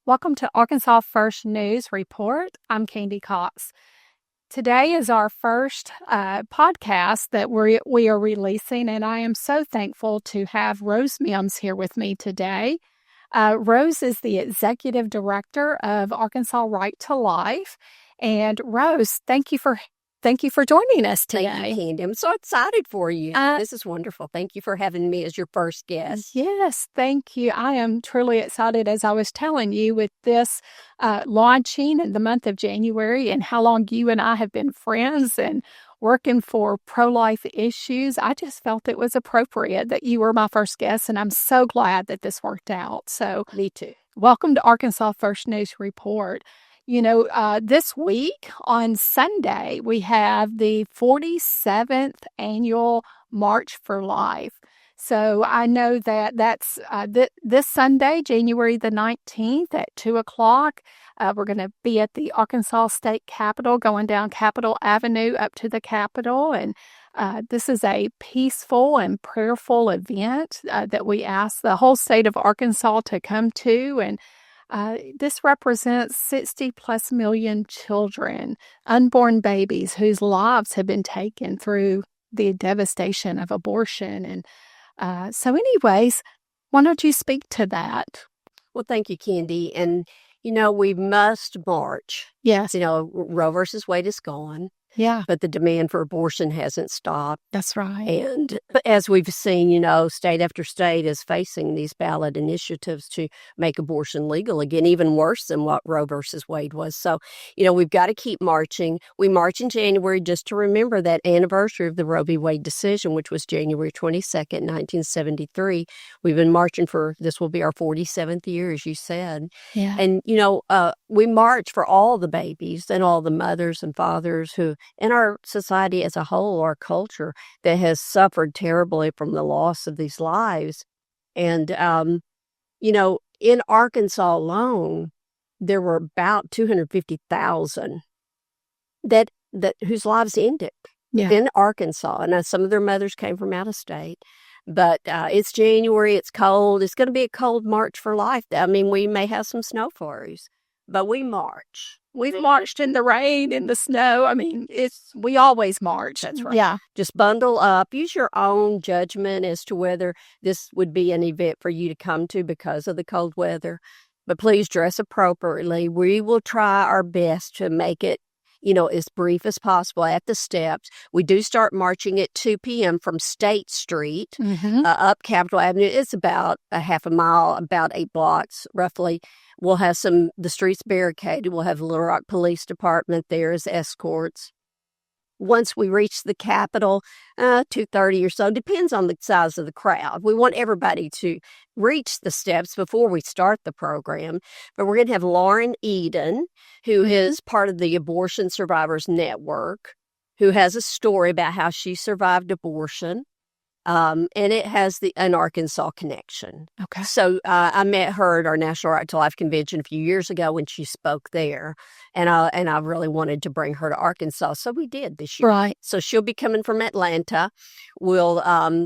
Welcome to Arkansas First News Report. I'm Candy Cox. Today is our first podcast that we are releasing, and I am so thankful to have Rose Mimms here with me today. Rose is the Executive Director of Arkansas Right to Life. And Rose, thank you for joining us today. Thank you, Candy. I'm so excited for you. This is wonderful. Thank you for having me as your first guest. Yes, thank you. I am truly excited, as I was telling you, with this launching in the month of January and how long you and I have been friends and working for pro-life issues. I just felt it was appropriate that you were my first guest, and I'm so glad that this worked out. So, Me too. welcome to Arkansas First News Report. You know, this week on Sunday, we have the 47th annual March for Life. So I know that that's this Sunday, January the 19th at 2 o'clock. We're going to be at the Arkansas State Capitol, going down Capitol Avenue up to the Capitol. And this is a peaceful and prayerful event that we ask the whole state of Arkansas to come to. And this represents 60 plus million children, unborn babies whose lives have been taken through the devastation of abortion. And so anyways, why don't you speak to that? Well, thank you, Candy. And, we must march. Yes. Roe versus Wade is gone. Yeah. But the demand for abortion hasn't stopped. That's right. And as we've seen, state after state is facing these ballot initiatives to make abortion legal again, even worse than what Roe versus Wade was. So, we've got to keep marching. We march in January just to remember that anniversary of the Roe v. Wade decision, which was January 22nd, 1973. We've been marching this will be our 47th year, as you said. Yeah. And, we march for all the babies and all the mothers and fathers who, in our society as a whole, our culture, that has suffered terribly from the loss of these lives. And, in Arkansas alone, there were about 250,000 that whose lives ended in Arkansas. And some of their mothers came from out of state. But it's January, it's cold. It's going to be a cold March for Life. I mean, we may have some snow flurries, but we march. We've marched in the rain, in the snow. I mean, we always march. That's right. Yeah. Just bundle up. Use your own judgment as to whether this would be an event for you to come to because of the cold weather. But please dress appropriately. We will try our best to make it, as brief as possible at the steps. We do start marching at 2 p.m. from State Street up Capitol Avenue. It's about a half a mile, about 8 blocks roughly. We'll have the streets barricaded. We'll have the Little Rock Police Department there as escorts. Once we reach the Capitol, 2:30 or so, depends on the size of the crowd. We want everybody to reach the steps before we start the program. But we're going to have Lauren Eden, who is part of the Abortion Survivors Network, who has a story about how she survived abortion. And it has an Arkansas connection. Okay. So I met her at our National Right to Life convention a few years ago when she spoke there, and I really wanted to bring her to Arkansas, so we did this year. Right. So she'll be coming from Atlanta. We won't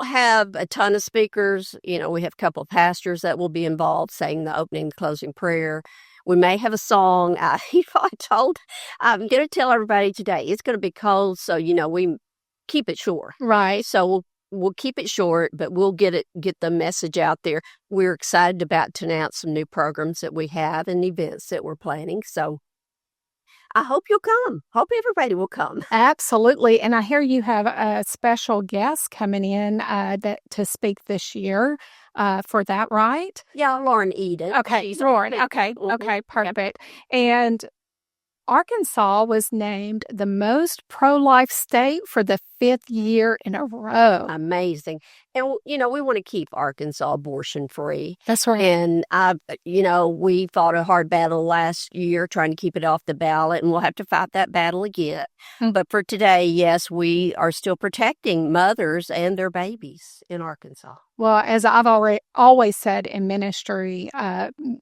have a ton of speakers. We have a couple of pastors that will be involved, saying the opening and closing prayer. We may have a song. I'm going to tell everybody today it's going to be cold, so we keep it short. Right. So we'll keep it short, but we'll get the message out there. We're excited about to announce some new programs that we have and events that we're planning. So I hope you'll come. Hope everybody will come. Absolutely. And I hear you have a special guest coming in to speak this year for that, right? Yeah, Lauren Eden. Okay, Lauren. Okay, okay, perfect. And Arkansas was named the most pro-life state for the 5th year in a row. Amazing. And, we want to keep Arkansas abortion free. That's right. And, we fought a hard battle last year trying to keep it off the ballot, and we'll have to fight that battle again. But for today, yes, we are still protecting mothers and their babies in Arkansas. Well, as I've always said in ministry,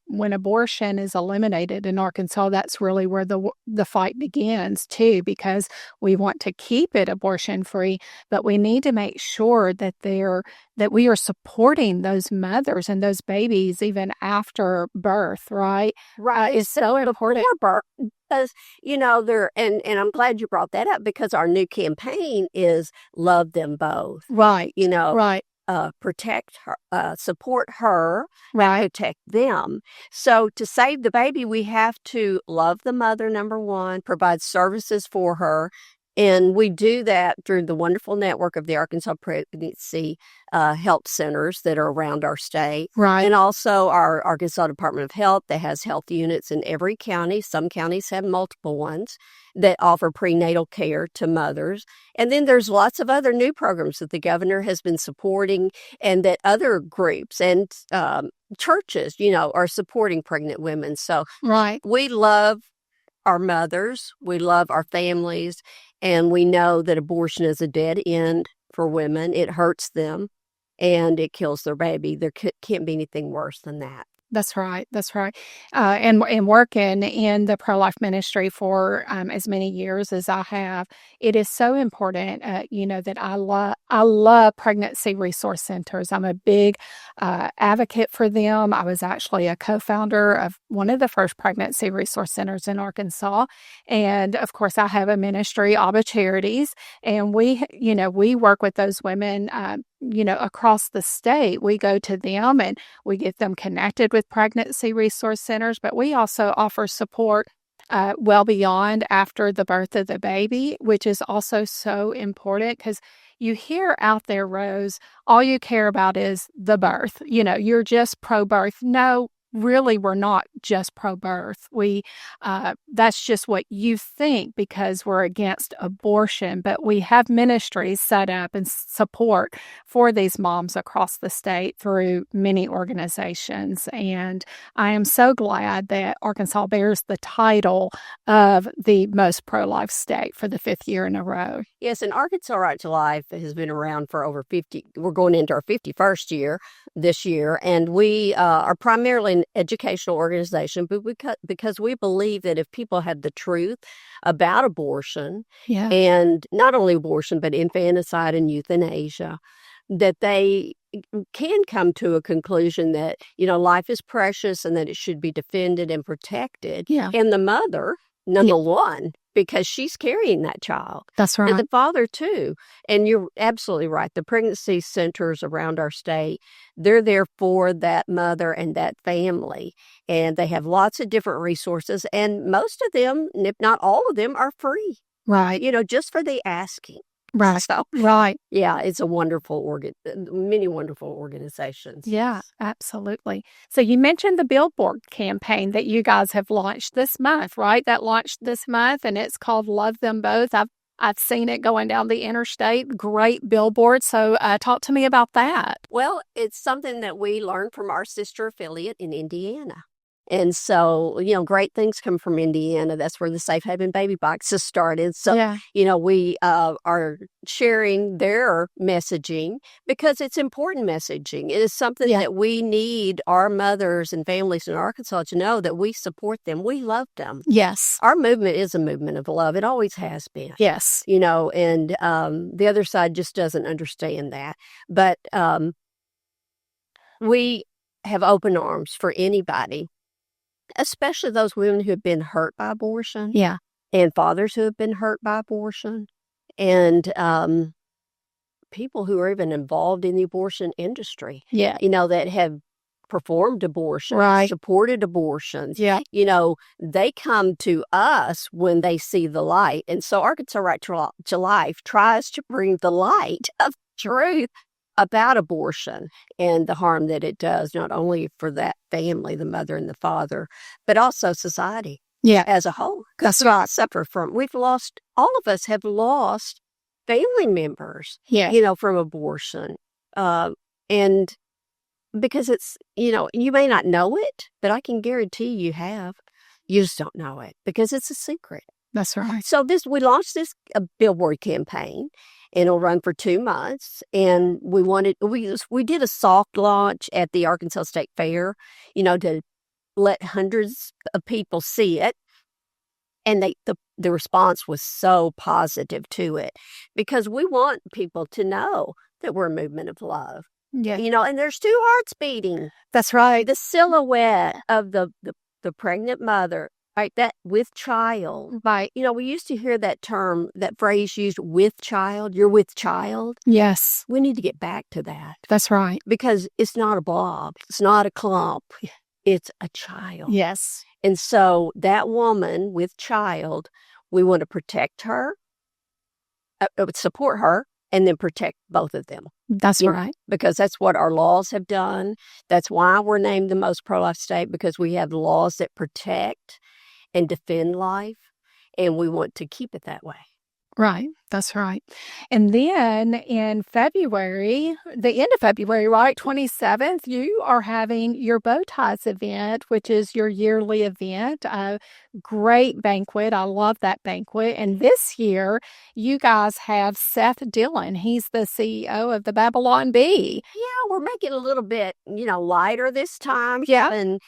when abortion is eliminated in Arkansas, that's really where the fight begins, too, because we want to keep it abortion-free. midwifery, but we need to make sure that we are supporting those mothers and those babies even after birth, right? Right. It's so important. Before birth, because, and I'm glad you brought that up because our new campaign is Love Them Both. Right. You know, Right. Protect her, support her, Right. protect them. So to save the baby, we have to love the mother, number one, provide services for her. And we do that through the wonderful network of the Arkansas Pregnancy Health Centers that are around our state. Right. And also our Arkansas Department of Health that has health units in every county. Some counties have multiple ones that offer prenatal care to mothers. And then there's lots of other new programs that the governor has been supporting and that other groups and churches, are supporting pregnant women. So Right. we love our mothers, we love our families, and we know that abortion is a dead end for women. It hurts them and it kills their baby. There can't be anything worse than that. That's right. That's right. And working in the pro-life ministry for as many years as I have, it is so important, that I love pregnancy resource centers. I'm a big advocate for them. I was actually a co-founder of one of the first pregnancy resource centers in Arkansas. And of course, I have a ministry, Abba Charities, and we work with those women, across the state. We go to them and we get them connected with pregnancy resource centers, but we also offer support well beyond after the birth of the baby, which is also so important because you hear out there, Rose, all you care about is the birth. You're just pro-birth. No, really, we're not just pro-birth. That's just what you think because we're against abortion, but we have ministries set up and support for these moms across the state through many organizations. And I am so glad that Arkansas bears the title of the most pro-life state for the 5th year in a row. Yes, and Arkansas Right to Life has been around for over 50. We're going into our 51st year this year, and we are primarily an educational organization, but because we believe that if people have the truth about abortion, and not only abortion, but infanticide and euthanasia, that they can come to a conclusion that, life is precious and that it should be defended and protected. Yeah. And the mother, number one, because she's carrying that child. That's right. And the father, too. And you're absolutely right. The pregnancy centers around our state, they're there for that mother and that family. And they have lots of different resources. And most of them, if not all of them, are free. Right. Just for the asking. Right. So, right. Yeah, it's a many wonderful organizations. Yeah, absolutely. So you mentioned the billboard campaign that you guys have launched this month, right? That launched this month, and it's called Love Them Both. I've seen it going down the interstate. Great billboard. So talk to me about that. Well, it's something that we learned from our sister affiliate in Indiana. And so, great things come from Indiana. That's where the Safe Haven Baby Boxes started. So, we are sharing their messaging because it's important messaging. It is something that we need our mothers and families in Arkansas to know that we support them. We love them. Yes. Our movement is a movement of love. It always has been. Yes. And the other side just doesn't understand that. But we have open arms for anybody, especially those women who have been hurt by abortion. Yeah. And fathers who have been hurt by abortion. And people who are even involved in the abortion industry. Yeah. That have performed abortions, right. supported abortions. Yeah. They come to us when they see the light. And so Arkansas Right to Life tries to bring the light of truth about abortion and the harm that it does, not only for that family, the mother and the father, but also society as a whole. That's right. All of us have lost family members, from abortion. And because it's, you may not know it, but I can guarantee you have. You just don't know it because it's a secret. That's right. So we launched this billboard campaign, and it'll run for 2 months. And we did a soft launch at the Arkansas State Fair, to let hundreds of people see it. And the response was so positive to it, because we want people to know that we're a movement of love. Yeah. And there's two hearts beating. That's right. The silhouette of the pregnant mother, right, that with child. Right. We used to hear that phrase used, with child. You're with child. Yes. We need to get back to that. That's right. Because it's not a blob. It's not a clump. It's a child. Yes. And so that woman with child, we want to protect her, support her, and then protect both of them. That's right. Because that's what our laws have done. That's why we're named the most pro-life state, because we have laws that protect and defend life, and we want to keep it that way. Right. That's right. And then in February, the end of February, right, 27th, you are having your Bow Ties event, which is your yearly event. A great banquet. I love that banquet. And this year, you guys have Seth Dillon. He's the CEO of the Babylon Bee. Yeah, we're making it a little bit, lighter this time. Yeah. And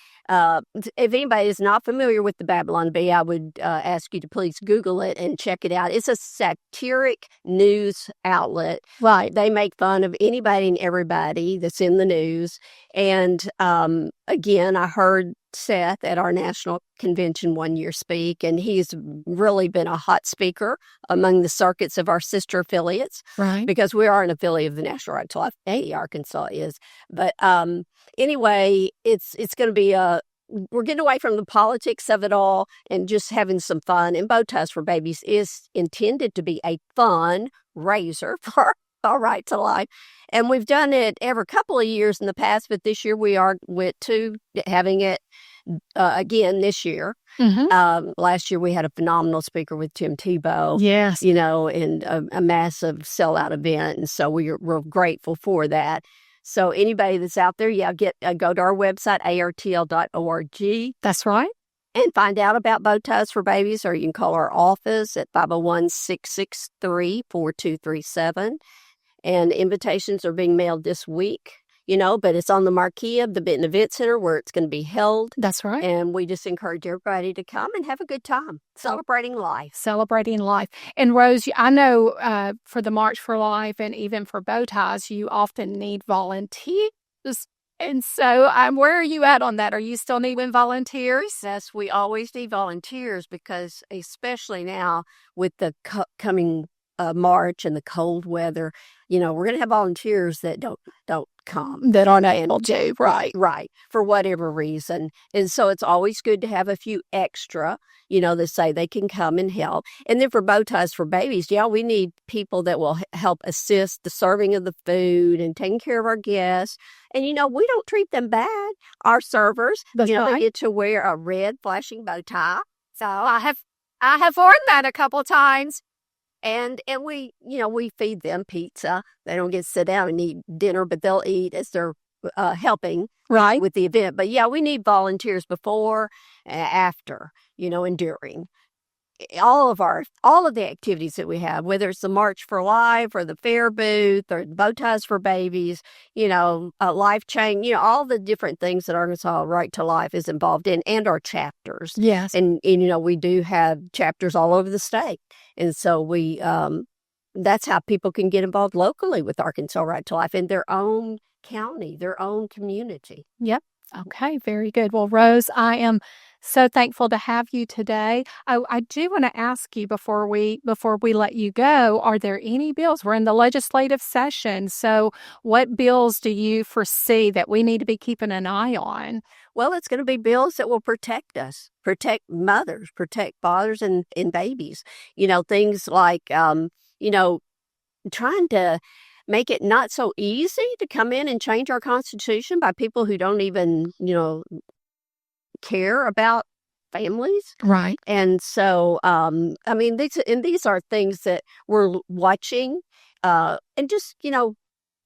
if anybody is not familiar with the Babylon Bee, I would ask you to please Google it and check it out. It's a satiric news outlet. Right. They make fun of anybody and everybody that's in the news. And again, I heard Seth at our national convention one year speak, and he's really been a hot speaker among the circuits of our sister affiliates. Right. Because we are an affiliate of the National Right to Life. Arkansas is. But anyway, it's going to be we're getting away from the politics of it all and just having some fun. And Bow Ties for Babies is intended to be a fun raiser for our right to life. And we've done it every couple of years in the past, but this year we went to having it again this year. Mm-hmm. Last year we had a phenomenal speaker with Tim Tebow. Yes. And a massive sellout event. And so we're grateful for that. So anybody that's out there, go to our website, artl.org. That's right. And find out about Bow Ties for Babies, or you can call our office at 501-663-4237. And invitations are being mailed this week, but it's on the marquee of the Benton Event Center where it's going to be held. That's right. And we just encourage everybody to come and have a good time celebrating life. Celebrating life. And Rose, I know for the March for Life and even for Bow Ties, you often need volunteers. And so where are you at on that? Are you still needing volunteers? Yes, we always need volunteers, because especially now with the coming March and the cold weather, we're going to have volunteers that don't come, that aren't able to, right, for whatever reason. And so it's always good to have a few extra, that say they can come and help. And then for Bow Ties for Babies, we need people that will help assist the serving of the food and taking care of our guests. And we don't treat them bad. Our servers, That's right. They get to wear a red flashing bow tie. So I have worn that a couple times. And we feed them pizza. They don't get to sit down and eat dinner, but they'll eat as they're helping with the event. But we need volunteers before, after, and during. All of the activities that we have, whether it's the March for Life or the Fair Booth or the Bow Ties for Babies, Life Chain, all the different things that Arkansas Right to Life is involved in, and our chapters. Yes. And we do have chapters all over the state. And so we, that's how people can get involved locally with Arkansas Right to Life in their own county, their own community. Yep. Okay, very good. Well, Rose, I am so thankful to have you today. I do want to ask you before we let you go, are there any bills? We're in the legislative session, so what bills do you foresee that we need to be keeping an eye on? Well, it's going to be bills that will protect us, protect mothers, protect fathers and babies. Things like, trying to make it not so easy to come in and change our Constitution by people who don't even, care about families. Right. And so, these are things that we're watching, and just,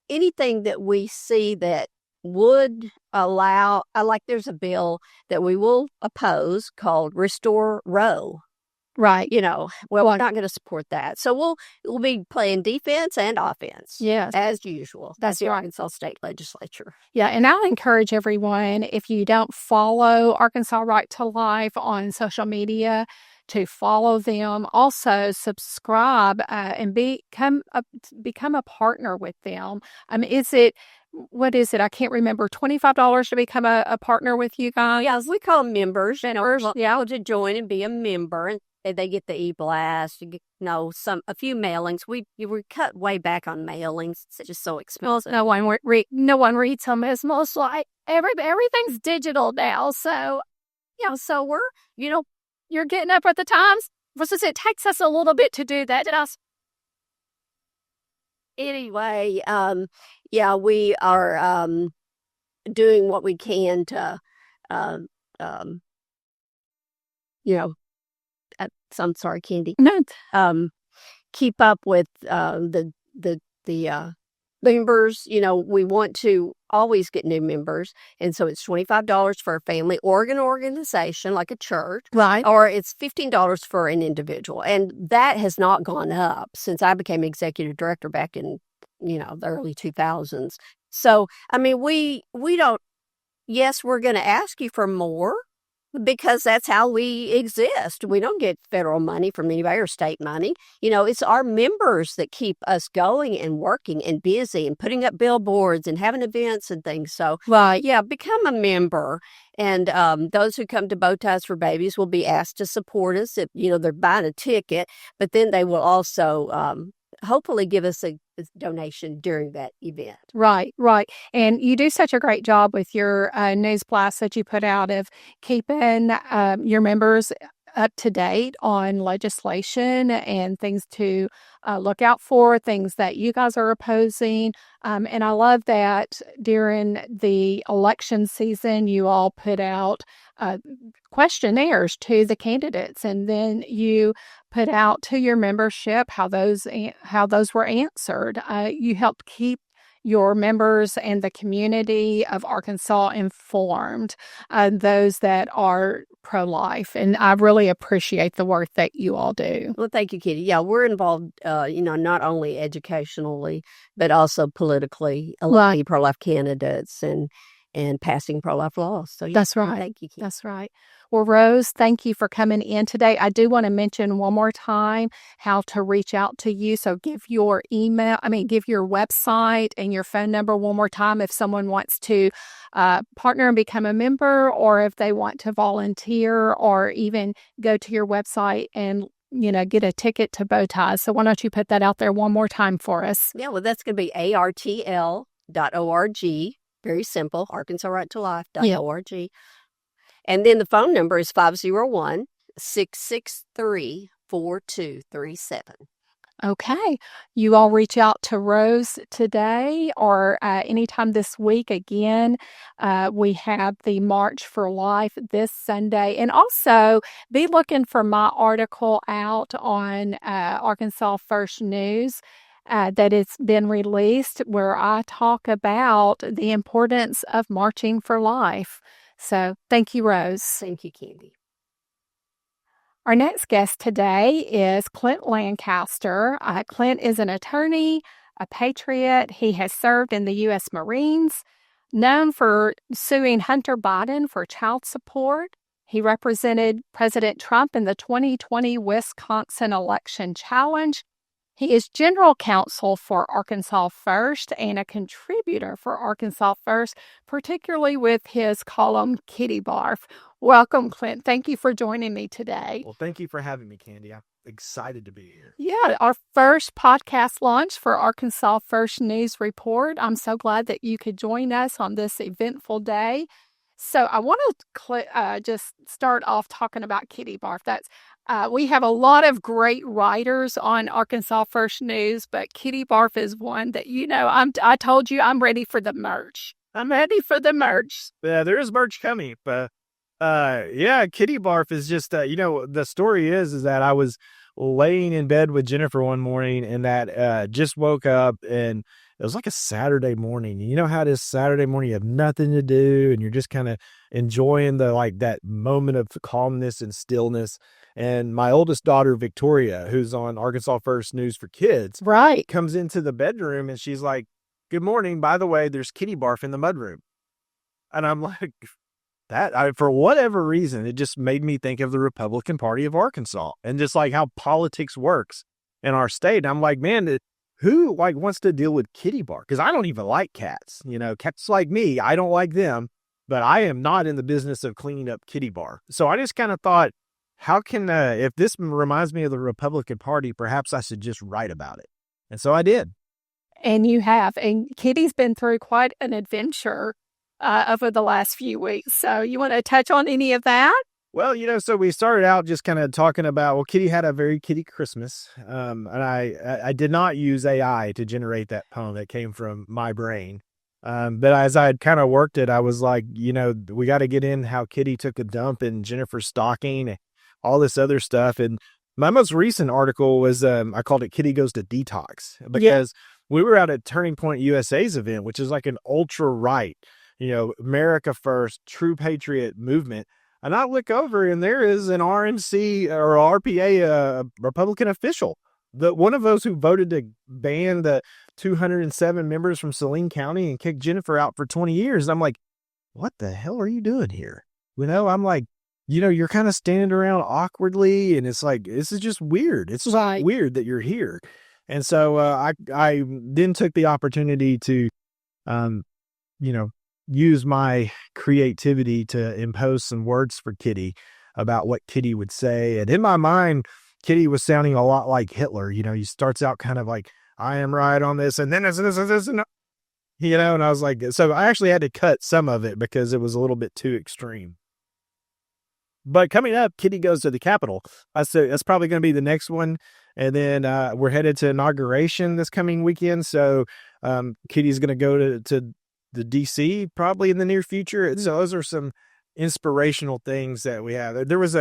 anything that we see that would allow, like there's a bill that we will oppose called Restore Roe. Right. We're not going to support that. So we'll be playing defense and offense. Yes. As usual. That's the right. Arkansas State Legislature. Yeah, and I'll encourage everyone, if you don't follow Arkansas Right to Life on social media, to follow them. Also, subscribe and become a partner with them. What is it? I can't remember. $25 to become a partner with you guys? Yeah, we call them members. Yeah, to join and be a member. And they get the e-blast, a few mailings. We cut way back on mailings. It's just so expensive. No one reads them. It's most like everything's digital now. So, so we're, you're getting up at the times. Versus it takes us a little bit to do that. Anyway, we are doing what we can to, I'm sorry, Candy. No. Keep up with the members. We want to always get new members, and so it's $25 for a family or an organization like a church, right? Or it's $15 for an individual, and that has not gone up since I became executive director back in the early 2000s. So we don't. Yes, we're going to ask you for more, because that's how we exist. We don't get federal money from anybody or state money. It's our members that keep us going and working and busy and putting up billboards and having events and things. So, become a member. And those who come to Bow Ties for Babies will be asked to support us if, they're buying a ticket. But then they will also hopefully give us a donation during that event. Right. And you do such a great job with your news blasts that you put out of keeping your members up to date on legislation and things to look out for, things that you guys are opposing. And I love that during the election season, you all put out questionnaires to the candidates, and then you put out to your membership how those were answered. You helped keep your members and the community of Arkansas informed, those that are pro-life. And I really appreciate the work that you all do. Well, thank you, Kitty. Yeah, we're involved, not only educationally, but also politically, electing pro-life candidates and passing pro-life laws. So that's right. Thank you, Kitty. That's right. Well, Rose, thank you for coming in today. I do want to mention one more time how to reach out to you. So give your website and your phone number one more time if someone wants to partner and become a member, or if they want to volunteer, or even go to your website and get a ticket to Bow Ties. So why don't you put that out there one more time for us? Yeah, well, that's going to be artl.org. Very simple, ArkansasRightToLife.org. Yeah. And then the phone number is 501-663-4237. Okay. You all reach out to Rose today or anytime this week. Again, we have the March for Life this Sunday. And also be looking for my article out on Arkansas First News that it's been released, where I talk about the importance of marching for life. So thank you, Rose. Thank you, Candy. Our next guest today is Clint Lancaster. Clint is an attorney, a patriot. He has served in the U.S. Marines, known for suing Hunter Biden for child support. He represented President Trump in the 2020 Wisconsin election challenge. He is general counsel for Arkansas First and a contributor for Arkansas First, particularly with his column, Kitty Barf. Welcome, Clint. Thank you for joining me today. Well, thank you for having me, Candy. I'm excited to be here. Yeah, our first podcast launch for Arkansas First News Report. I'm so glad that you could join us on this eventful day. So I want to just start off talking about Kitty Barf. We have a lot of great writers on Arkansas First News, but Kitty Barf is one that, I told you I'm ready for the merch. I'm ready for the merch. Yeah, there is merch coming, but Kitty Barf is just, the story is that I was laying in bed with Jennifer one morning and that just woke up, and it was like a Saturday morning. You know how it is Saturday morning, you have nothing to do and you're just kind of enjoying that moment of calmness and stillness. And my oldest daughter, Victoria, who's on Arkansas First News for Kids, right, comes into the bedroom and she's like, "Good morning. By the way, there's Kitty Barf in the mudroom." And I'm like, for whatever reason, it just made me think of the Republican Party of Arkansas and just like how politics works in our state. And I'm like, man, who like wants to deal with kitty bar? Because I don't even like cats. Cats like me, I don't like them, but I am not in the business of cleaning up kitty bar. So I just kind of thought, how can, if this reminds me of the Republican Party, perhaps I should just write about it. And so I did. And you have. And Kitty's been through quite an adventure over the last few weeks. So you want to touch on any of that? Well, so we started out just kind of talking about, well, Kitty had a very kitty Christmas. And I did not use AI to generate that poem. That came from my brain. But as I had kind of worked it, I was like, we got to get in how Kitty took a dump in Jennifer's stocking, all this other stuff. And my most recent article was, I called it Kitty Goes to Detox, because we were at a Turning Point USA's event, which is like an ultra right, America First, true patriot movement. And I look over and there is an RNC or RPA Republican official, one of those who voted to ban the 207 members from Saline County and kick Jennifer out for 20 years. I'm like, what the hell are you doing here? I'm like, you're kind of standing around awkwardly, and it's like, this is just weird. It's just weird that you're here. And so I then took the opportunity to, use my creativity to impose some words for Kitty about what Kitty would say. And in my mind, Kitty was sounding a lot like Hitler. He starts out kind of like, I am right on this, and then this, and I was like, so I actually had to cut some of it because it was a little bit too extreme. But coming up, Kitty Goes to the Capitol. I said that's probably going to be the next one. And then we're headed to inauguration this coming weekend. So Kitty's going to go to the DC probably in the near future. So those are some inspirational things that we have. There was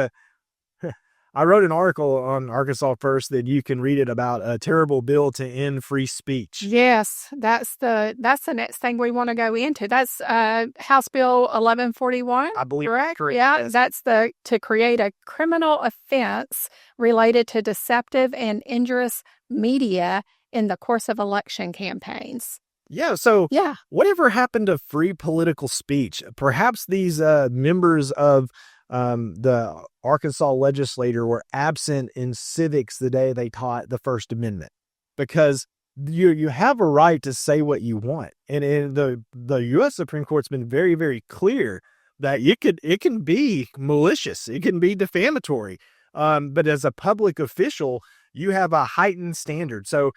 I wrote an article on Arkansas First that you can read it about a terrible bill to end free speech. Yes, that's the next thing we want to go into. That's House Bill 1141. I believe, correct? Correct. Yeah, Yes. that's to create a criminal offense related to deceptive and injurious media in the course of election campaigns. Yeah. So Yeah. whatever happened to free political speech? Perhaps these members of the Arkansas legislature were absent in civics the day they taught the First Amendment, because you have a right to say what you want. And in the U.S. Supreme Court's been very, very clear that it can be malicious. It can be defamatory. But as a public official, you have a heightened standard. So,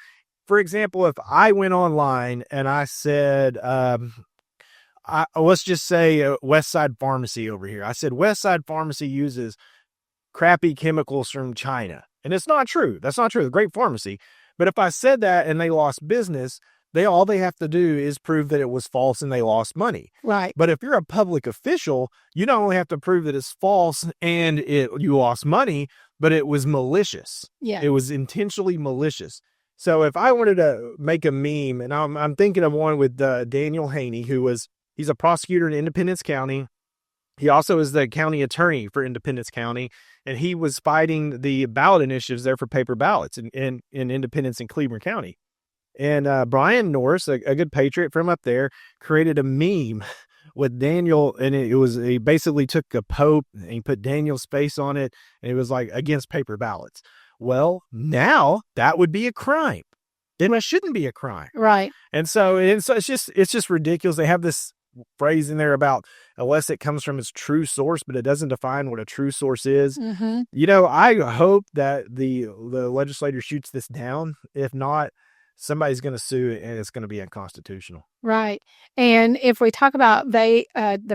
for example, if I went online and I said, let's just say Westside Pharmacy over here. I said Westside Pharmacy uses crappy chemicals from China. And it's not true. That's not true. It's a great pharmacy. But if I said that and they lost business, all they have to do is prove that it was false and they lost money. Right. But if you're a public official, you not only have to prove that it's false and you lost money, but it was malicious. Yeah. It was intentionally malicious. So if I wanted to make a meme, and I'm thinking of one with Daniel Haney, he's a prosecutor in Independence County. He also is the county attorney for Independence County, and he was fighting the ballot initiatives there for paper ballots in Independence and Cleveland County. And Brian Norris, a good patriot from up there, created a meme with Daniel, and he basically took a pope and he put Daniel's face on it, and it was like against paper ballots. Well, now that would be a crime. Then it shouldn't be a crime. Right. And so it's just ridiculous. They have this phrase in there about unless it comes from its true source, but it doesn't define what a true source is. Mm-hmm. I hope that the legislature shoots this down. If not, somebody's going to sue and it's going to be unconstitutional. Right. And if we talk about the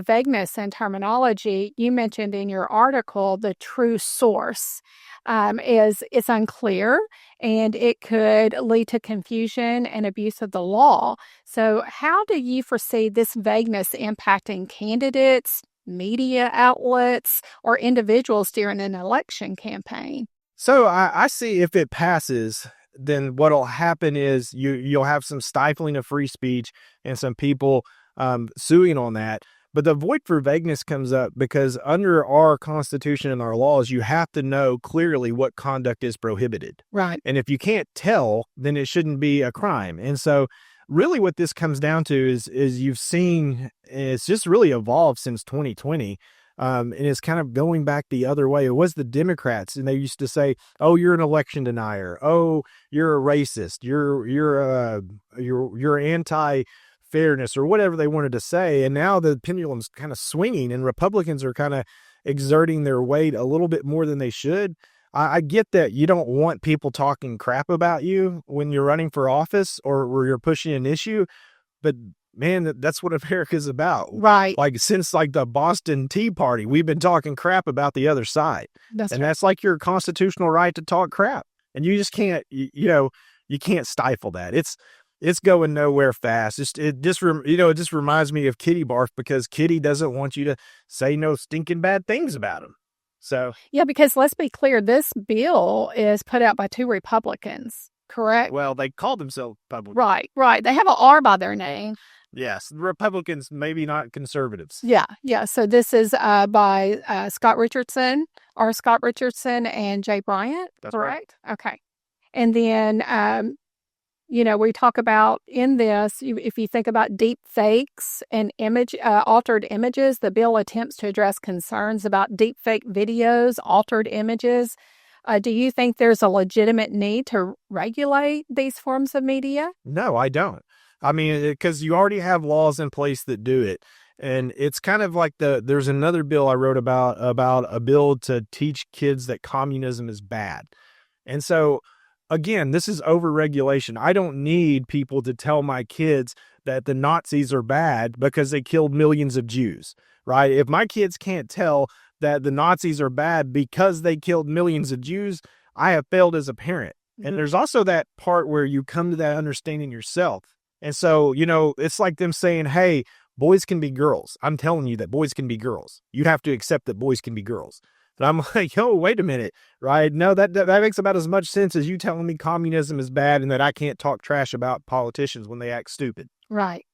vagueness in terminology, you mentioned in your article the true source is unclear, and it could lead to confusion and abuse of the law. So how do you foresee this vagueness impacting candidates, media outlets, or individuals during an election campaign? So I see if it passes, then what'll happen is you'll have some stifling of free speech and some people suing on that. But the void for vagueness comes up because under our Constitution and our laws, you have to know clearly what conduct is prohibited. Right. And if you can't tell, then it shouldn't be a crime. And so really what this comes down to is you've seen it's just really evolved since 2020. And it's kind of going back the other way. It was the Democrats, and they used to say, "Oh, you're an election denier. Oh, you're a racist. You're anti-fairness," or whatever they wanted to say. And now the pendulum's kind of swinging, and Republicans are kind of exerting their weight a little bit more than they should. I get that you don't want people talking crap about you when you're running for office or where you're pushing an issue, but man, that's what America's about. Right. Like since like the Boston Tea Party, we've been talking crap about the other side. That's like your constitutional right to talk crap. And you just can't, you can't stifle that. It's going nowhere fast. It just reminds me of Kitty Barf, because Kitty doesn't want you to say no stinking bad things about him. So yeah, because let's be clear, this bill is put out by 2 Republicans, correct? Well, they call themselves Republicans. Right. They have an R by their name. Yes, Republicans, maybe not conservatives. Yeah. So this is by Scott Richardson, and Jay Bryant, That's correct? Right. Okay. And then, we talk about in this, if you think about deep fakes and altered images, the bill attempts to address concerns about deep fake videos, altered images. Do you think there's a legitimate need to regulate these forms of media? No, I don't. I mean, because you already have laws in place that do it. And it's kind of like there's another bill I wrote about a bill to teach kids that communism is bad. And so, again, this is overregulation. I don't need people to tell my kids that the Nazis are bad because they killed millions of Jews, right? If my kids can't tell that the Nazis are bad because they killed millions of Jews, I have failed as a parent. Mm-hmm. And there's also that part where you come to that understanding yourself. And so, it's like them saying, hey, boys can be girls. I'm telling you that boys can be girls. You'd have to accept that boys can be girls. And I'm like, yo, wait a minute, right? No, that makes about as much sense as you telling me communism is bad and that I can't talk trash about politicians when they act stupid. Right.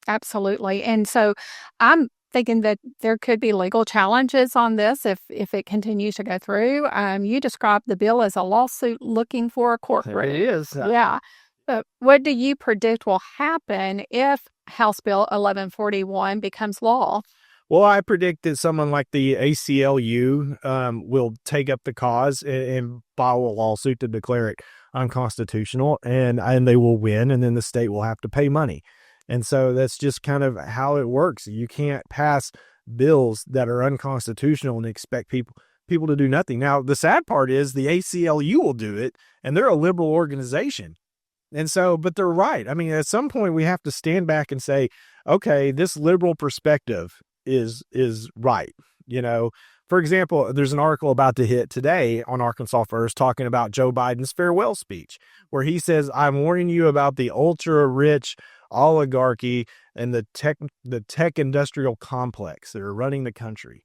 Absolutely. And so I'm thinking that there could be legal challenges on this if it continues to go through. You described the bill as a lawsuit looking for a courtroom. It is. Yeah. But what do you predict will happen if House Bill 1141 becomes law? Well, I predict that someone like the ACLU will take up the cause and file a lawsuit to declare it unconstitutional, and they will win, and then the state will have to pay money. And so that's just kind of how it works. You can't pass bills that are unconstitutional and expect people to do nothing. Now, the sad part is the ACLU will do it, and they're a liberal organization. And so, but they're right. I mean, at some point we have to stand back and say, okay, this liberal perspective is right. For example, there's an article about to hit today on Arkansas First talking about Joe Biden's farewell speech, where he says, I'm warning you about the ultra rich oligarchy and the tech industrial complex that are running the country.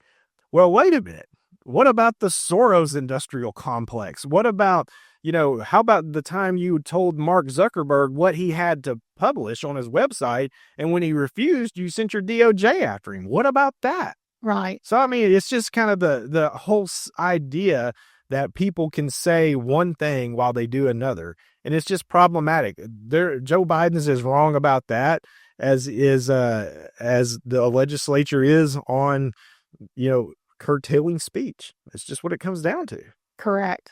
Well, wait a minute. What about the Soros industrial complex? What about, how about the time you told Mark Zuckerberg what he had to publish on his website, and when he refused, you sent your DOJ after him? What about that? Right. So, I mean, it's just kind of the whole idea that people can say one thing while they do another, and it's just problematic. Joe Biden is as wrong about that as the legislature is on, curtailing speech. It's just what it comes down to. Correct.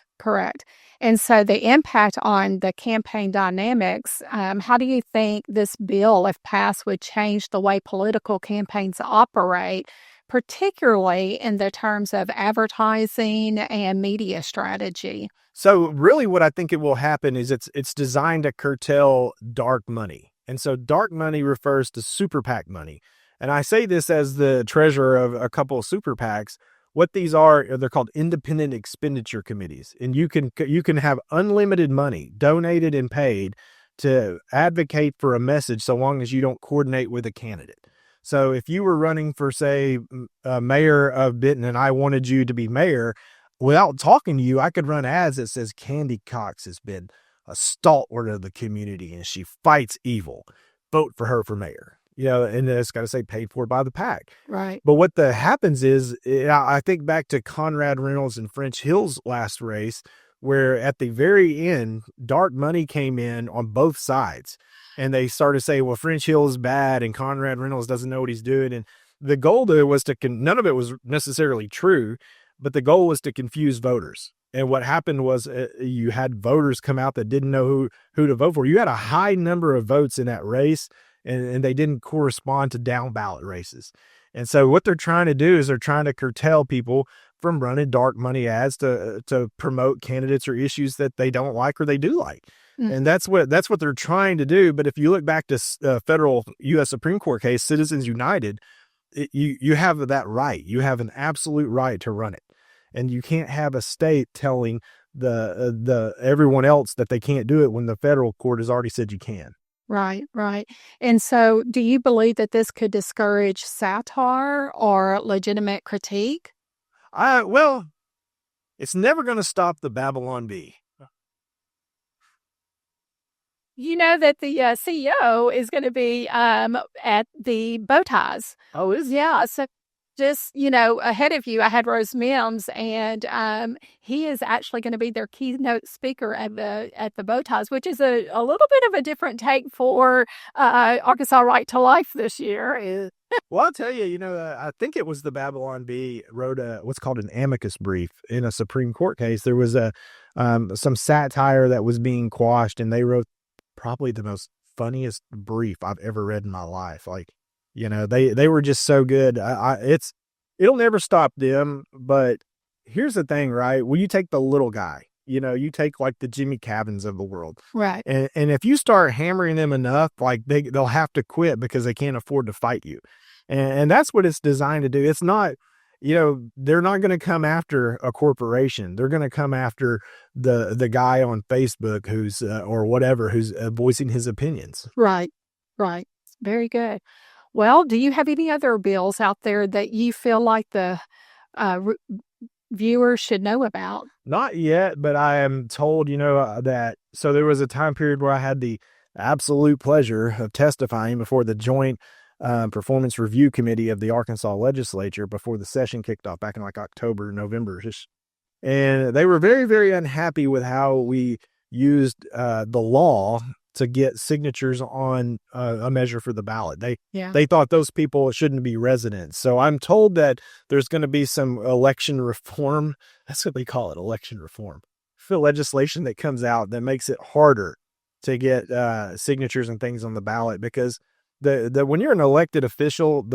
And so the impact on the campaign dynamics, how do you think this bill, if passed, would change the way political campaigns operate, particularly in the terms of advertising and media strategy? So really what I think it will happen is it's designed to curtail dark money. And so dark money refers to super PAC money. And I say this as the treasurer of a couple of super PACs. What these are, they're called independent expenditure committees. And you can have unlimited money donated and paid to advocate for a message so long as you don't coordinate with a candidate. So if you were running for, say, mayor of Benton and I wanted you to be mayor, without talking to you, I could run ads that says Candy Cox has been a stalwart of the community and she fights evil. Vote for her for mayor. And it's got to say paid for by the PAC. Right. But what happens is, I think back to Conrad Reynolds and French Hill's last race, where at the very end, dark money came in on both sides. And they started to say, well, French Hill is bad and Conrad Reynolds doesn't know what he's doing. And the goal there was none of it was necessarily true, but the goal was to confuse voters. And what happened was you had voters come out that didn't know who to vote for. You had a high number of votes in that race, and they didn't correspond to down ballot races. And so what they're trying to do is they're trying to curtail people from running dark money ads to promote candidates or issues that they don't like or they do like. And that's what they're trying to do. But if you look back to federal U.S. Supreme Court case, Citizens United, you have that right. You have an absolute right to run it. And you can't have a state telling the everyone else that they can't do it when the federal court has already said you can. Right, right. And so do you believe that this could discourage satire or legitimate critique? Well, it's never going to stop the Babylon Bee. You know that the CEO is going to be at the bow ties. Oh, is it? Yeah. So just, ahead of you, I had Rose Mimms, and he is actually going to be their keynote speaker at the bow ties, which is a little bit of a different take for Arkansas Right to Life this year. Well, I'll tell you, I think it was the Babylon Bee wrote what's called an amicus brief in a Supreme Court case. There was some satire that was being quashed, and they wrote probably the most funniest brief I've ever read in my life. Like, they were just so good. It'll never stop them. But here's the thing, right? When you take the little guy, you take like the Jimmie Cavins of the world, right? And if you start hammering them enough, like they'll have to quit because they can't afford to fight you. And that's what it's designed to do. It's not, they're not going to come after a corporation. They're going to come after the guy on Facebook who's or whatever who's voicing his opinions. Right, right. Very good. Well, do you have any other bills out there that you feel like the viewers should know about? Not yet, but I am told, that so there was a time period where I had the absolute pleasure of testifying before the joint performance review committee of the Arkansas legislature before the session kicked off back in like October, November. And they were very, very unhappy with how we used the law to get signatures on a measure for the ballot. They thought those people shouldn't be residents. So I'm told that there's going to be some election reform. That's what they call it, election reform. For legislation that comes out that makes it harder to get signatures and things on the ballot, because when you're an elected official,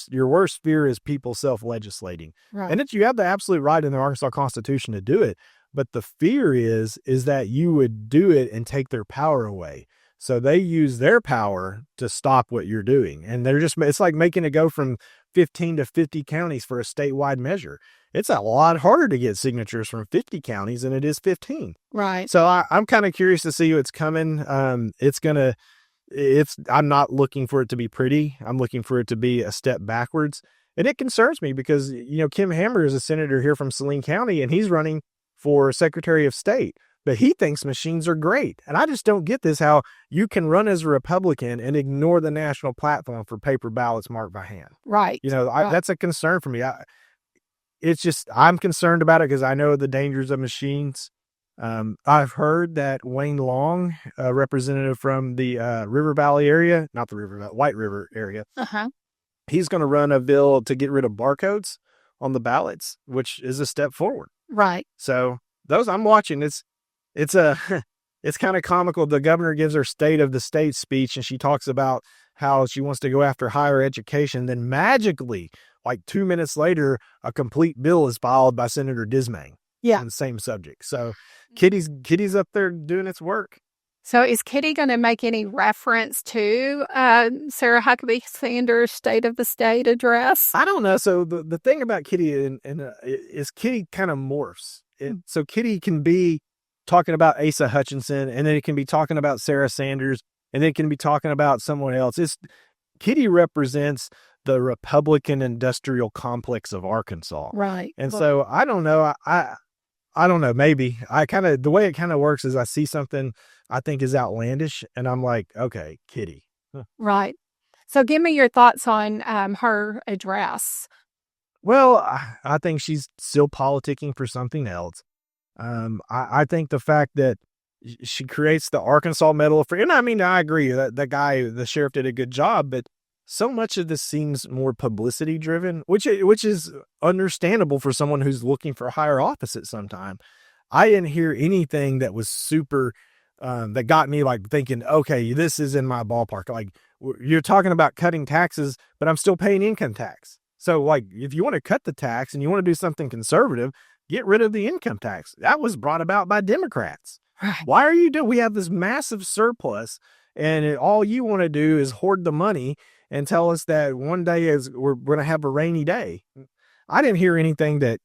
your worst fear is people self-legislating. Right. And you have the absolute right in the Arkansas Constitution to do it. But the fear is that you would do it and take their power away. So they use their power to stop what you're doing. And it's like making it go from 15 to 50 counties for a statewide measure. It's a lot harder to get signatures from 50 counties than it is 15. Right. So I'm kind of curious to see what's coming. I'm not looking for it to be pretty. I'm looking for it to be a step backwards. And it concerns me because, Kim Hammer is a senator here from Saline County, and he's running for Secretary of State, but he thinks machines are great. And I just don't get this, how you can run as a Republican and ignore the national platform for paper ballots marked by hand. Right. That's a concern for me. I'm concerned about it because I know the dangers of machines. I've heard that Wayne Long, a representative from the River Valley area, not the River Valley, White River area, he's going to run a bill to get rid of barcodes on the ballots, which is a step forward. Right. So those I'm watching, it's kind of comical. The governor gives her state of the state speech, and she talks about how she wants to go after higher education. Then magically, like 2 minutes later, a complete bill is filed by Senator Dismang on the same subject. So Kitty's up there doing its work. So is Kitty going to make any reference to Sarah Huckabee Sanders' State of the State address? I don't know. So the thing about Kitty is Kitty kind of morphs. So Kitty can be talking about Asa Hutchinson, and then it can be talking about Sarah Sanders, and then it can be talking about someone else. Kitty represents the Republican industrial complex of Arkansas. Right. And so I don't know. I don't know. Maybe the way it kind of works is I see something I think is outlandish, and I'm like, okay, Kitty. Huh. Right. So give me your thoughts on her address. Well, I think she's still politicking for something else. I think the fact that she creates the Arkansas Medal of Freedom, and I mean, I agree that the sheriff did a good job, but so much of this seems more publicity driven, which is understandable for someone who's looking for higher office at some time. I didn't hear anything that was super, that got me like thinking, okay, this is in my ballpark. Like, you're talking about cutting taxes, but I'm still paying income tax. So like, if you want to cut the tax and you want to do something conservative, get rid of the income tax. That was brought about by Democrats. Why are you doing? We have this massive surplus, and all you want to do is hoard the money and tell us that one day we're going to have a rainy day. I didn't hear anything that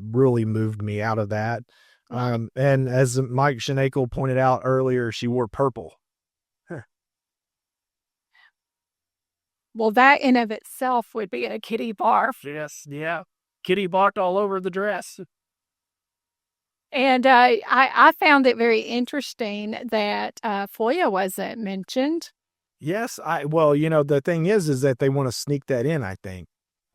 really moved me out of that. And as Mike Shnaekel pointed out earlier, she wore purple. Well, that in of itself would be a kitty barf. Yes, yeah. Kitty barked all over the dress. And I found it very interesting that FOIA wasn't mentioned. Yes, well, the thing is that they want to sneak that in, I think.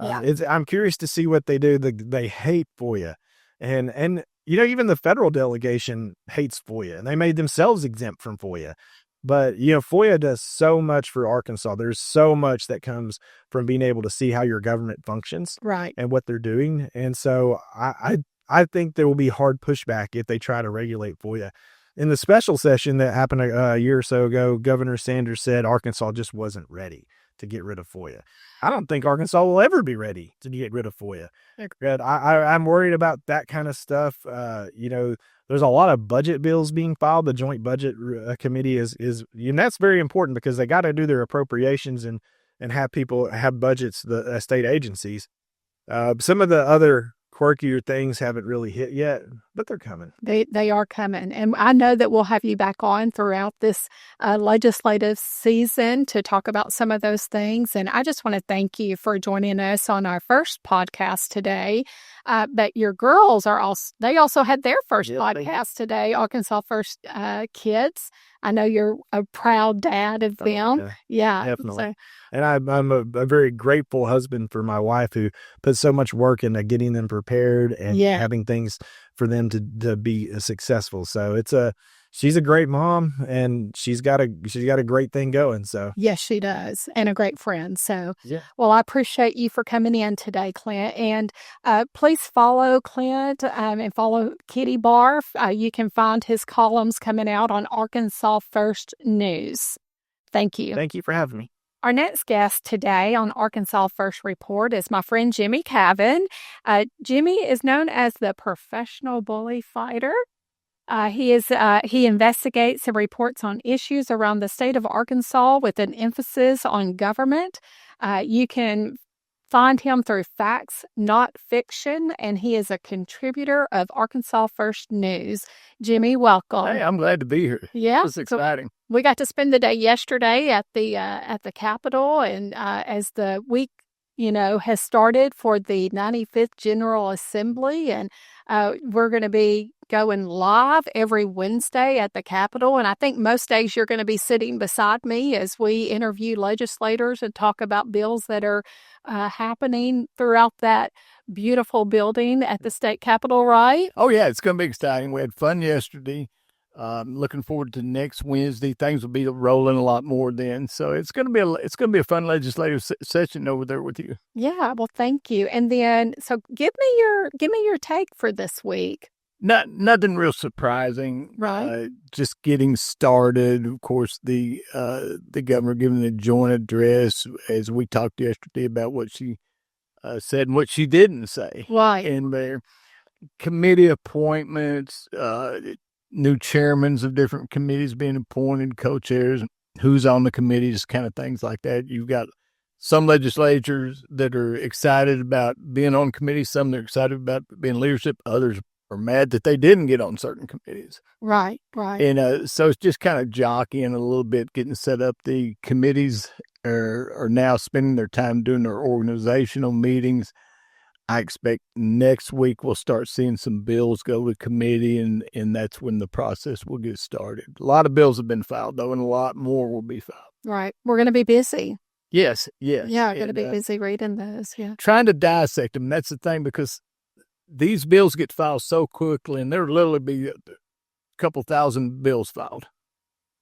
Yeah. I'm curious to see what they do. They hate FOIA. And even the federal delegation hates FOIA, and they made themselves exempt from FOIA. But, FOIA does so much for Arkansas. There's so much that comes from being able to see how your government functions, right, and what they're doing. And so I think there will be hard pushback if they try to regulate FOIA. In the special session that happened a year or so ago, Governor Sanders said Arkansas just wasn't ready to get rid of FOIA. I don't think Arkansas will ever be ready to get rid of FOIA. I'm worried about that kind of stuff. There's a lot of budget bills being filed. The Joint Budget Committee is that's very important because they got to do their appropriations and have people have budgets, the state agencies. Some of the other quirkier things haven't really hit yet, but they're coming. They are coming. And I know that we'll have you back on throughout this legislative season to talk about some of those things. And I just want to thank you for joining us on our first podcast today. But your girls they also had their first podcast today, Arkansas First Kids. I know you're a proud dad of them. Yeah, definitely. So. And I'm a very grateful husband for my wife, who put so much work into getting them prepared and having things for them to be successful. So she's a great mom, and she's got a great thing going. So yes, she does, and a great friend. So yeah. Well, I appreciate you for coming in today, Clint. And please follow Clint and follow Kitty Barf. You can find his columns coming out on Arkansas First News. Thank you. Thank you for having me. Our next guest today on Arkansas First Report is my friend Jimmie Cavin. Jimmie is known as the professional bully fighter. He investigates and reports on issues around the state of Arkansas with an emphasis on government. You can find him through Facts, Not Fiction, and he is a contributor of Arkansas First News. Jimmie, welcome. Hey, I'm glad to be here. Yeah, it's exciting. So we got to spend the day yesterday at the Capitol, and as the week has started for the 95th General Assembly, and we're going to be going live every Wednesday at the Capitol. And I think most days you're going to be sitting beside me as we interview legislators and talk about bills that are happening throughout that beautiful building at the state Capitol, right? Oh, yeah, it's going to be exciting. We had fun yesterday. Looking forward to next Wednesday. Things will be rolling a lot more then. So it's going to be a fun legislative session over there with you. Yeah, well, thank you. And then, so give me your take for this week. Nothing real surprising. Right. Just getting started. Of course, the governor giving the joint address, as we talked yesterday about what she said and what she didn't say. Right. And their committee appointments, new chairmans of different committees being appointed, co-chairs, who's on the committees, kind of things like that. You've got some legislators that are excited about being on committees, some that are excited about being leadership, others are mad that they didn't get on certain committees. Right. And so it's just kind of jockeying a little bit, getting set up. The committees are now spending their time doing their organizational meetings. I expect next week we'll start seeing some bills go to committee, and that's when the process will get started. A lot of bills have been filed, though, and a lot more will be filed. Right. We're going to be busy. Yes. Yeah, we're going to be busy reading those, yeah. Trying to dissect them, that's the thing, because these bills get filed so quickly, and there'll literally be a couple thousand bills filed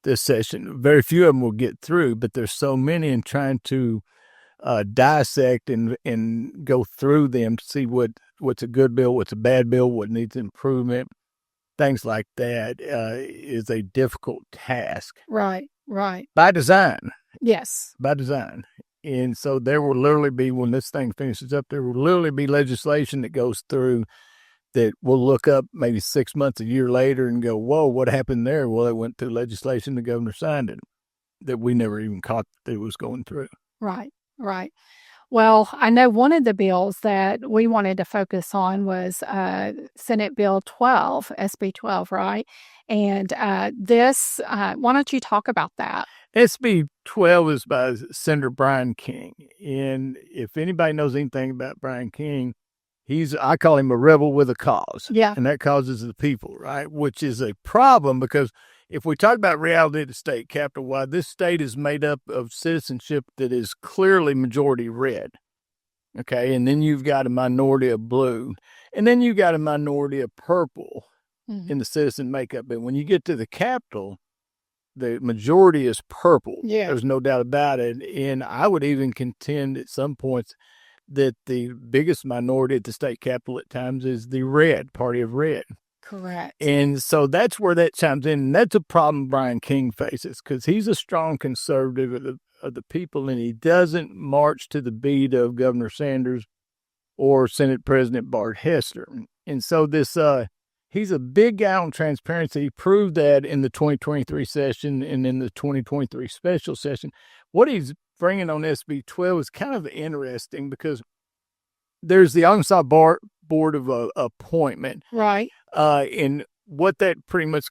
this session. Very few of them will get through, but there's so many, and trying to dissect and go through them to see what's a good bill, what's a bad bill, what needs improvement, things like that is a difficult task. Right. By design. Yes. By design. And so there will literally be, when this thing finishes up, there will literally be legislation that goes through that we'll look up maybe 6 months, a year later and go, whoa, what happened there? Well, it went through legislation, the governor signed it, that we never even caught that it was going through. Right. Well, I know one of the bills that we wanted to focus on was Senate Bill 12, SB 12, right? And this, why don't you talk about that? SB 12 is by Senator Brian King. And if anybody knows anything about Brian King, I call him a rebel with a cause. Yeah. And that cause is the people, right? Which is a problem, because if we talk about reality of the state, capital-wide, this state is made up of citizenship that is clearly majority red. Okay, and then you've got a minority of blue, and then you've got a minority of purple in the citizen makeup. But when you get to the capital, the majority is purple. Yeah. There's no doubt about it. And I would even contend at some points that the biggest minority at the state capitol at times is the red, party of red. Correct. And so that's where that chimes in. And that's a problem Brian King faces, because he's a strong conservative of the people, and he doesn't march to the beat of Governor Sanders or Senate President Bart Hester. And so he's a big guy on transparency. He proved that in the 2023 session and in the 2023 special session. What he's bringing on SB 12 is kind of interesting, because there's the Arkansas Board of Appointment. Right. And what that pretty much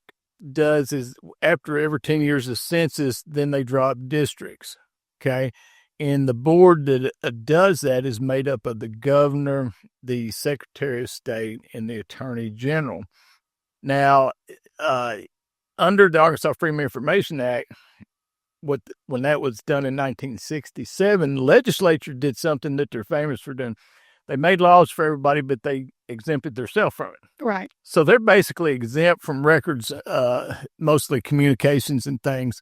does is, after every 10 years of census, then they drop districts. Okay. And the board that does that is made up of the governor, the secretary of state, and the attorney general. Now, under the Arkansas Freedom of Information Act, when that was done in 1967, the legislature did something that they're famous for doing. They made laws for everybody, but they exempted themselves from it. Right. So they're basically exempt from records, mostly communications and things,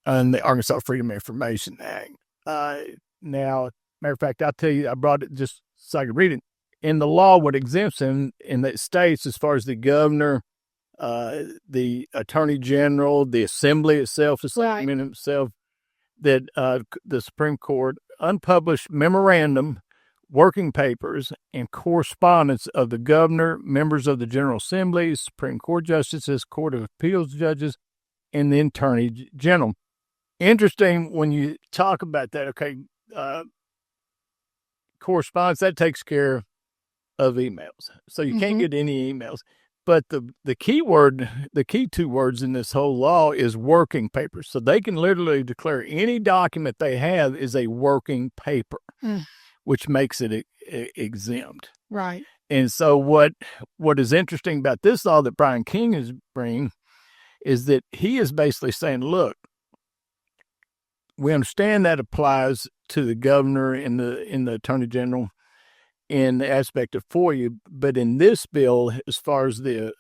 on the Arkansas Freedom of Information Act. Now, matter of fact, I'll tell you, I brought it just so I could read it. In the law, what exempts them in the states, as far as the governor, the attorney general, the assembly itself, the Senate itself, that the Supreme Court, unpublished memorandum, working papers, and correspondence of the governor, members of the General Assembly, Supreme Court justices, Court of Appeals judges, and the attorney general. Interesting when you talk about that. Okay, correspondence, that takes care of emails, so you can't get any emails. But the key two words in this whole law is working papers. So they can literally declare any document they have is a working paper, which makes it exempt. Right. And so what is interesting about this law that Brian King is bringing is that he is basically saying, look, we understand that applies to the governor and the attorney general in the aspect of FOIA, but in this bill, as far as the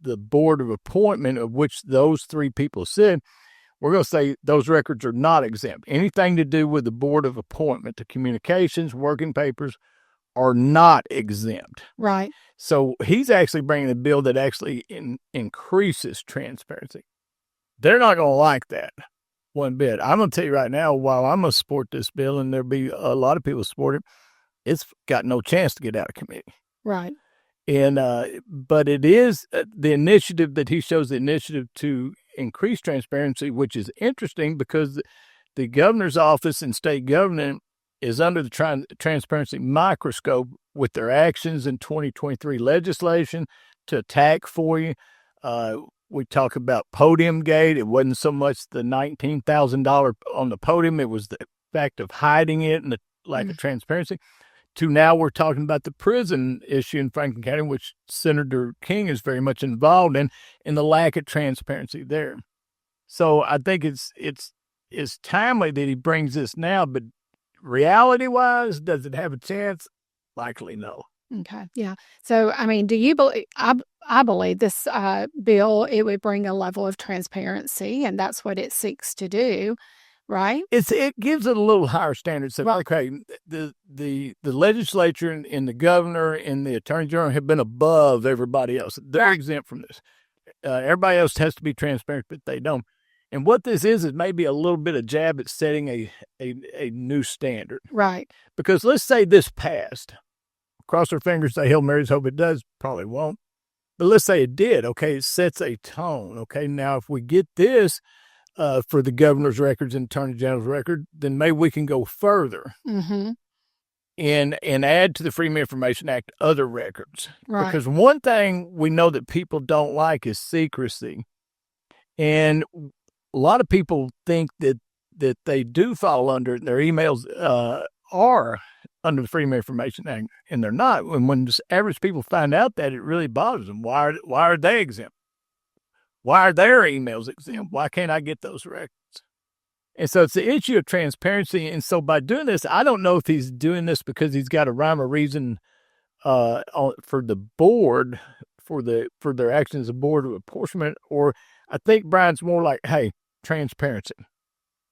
board of appointment, of which those three people said, we're going to say those records are not exempt. Anything to do with the board of appointment, the communications, working papers, are not exempt. Right. So he's actually bringing a bill that actually increases transparency. They're not going to like that one bit. I'm going to tell you right now, while I'm going to support this bill, and there'll be a lot of people support it, it's got no chance to get out of committee. Right. And but it is the initiative that he shows, the initiative to increase transparency, which is interesting because the governor's office and state government is under the transparency microscope with their actions in 2023 legislation to attack FOIA. We talk about Podium Gate. It wasn't so much the $19,000 on the podium. It was the fact of hiding it and the lack of transparency. To now we're talking about the prison issue in Franklin County, which Senator King is very much involved in the lack of transparency there. So I think it's timely that he brings this now, but reality-wise, does it have a chance? Likely no. Okay. Yeah. So, I mean, do you believe? I believe this bill, it would bring a level of transparency, and that's what it seeks to do, right? It gives it a little higher standard. So, Well, okay, the legislature and the governor and the attorney general have been above everybody else. They're exempt from this. Everybody else has to be transparent, but they don't. And what this is maybe a little bit of jab at setting a new standard. right. Because let's say this passed. Cross our fingers, say Hail Marys, hope it does. Probably won't. But let's say it did. Okay, it sets a tone. Okay, now if we get this for the governor's records and attorney general's record, then maybe we can go further Mm-hmm. and add to the Freedom of Information Act other records. Right. Because one thing we know that people don't like is secrecy. And a lot of people think that they do fall under their emails are under the Freedom of Information Act, and they're not. And when average people find out that, it really bothers them. Why are they exempt? Why are their emails exempt? Why can't I get those records? And so it's the issue of transparency. And so by doing this, I don't know if he's doing this because he's got a rhyme or reason for the board for their actions as a board of apportionment, or I think Brian's more like, hey, transparency.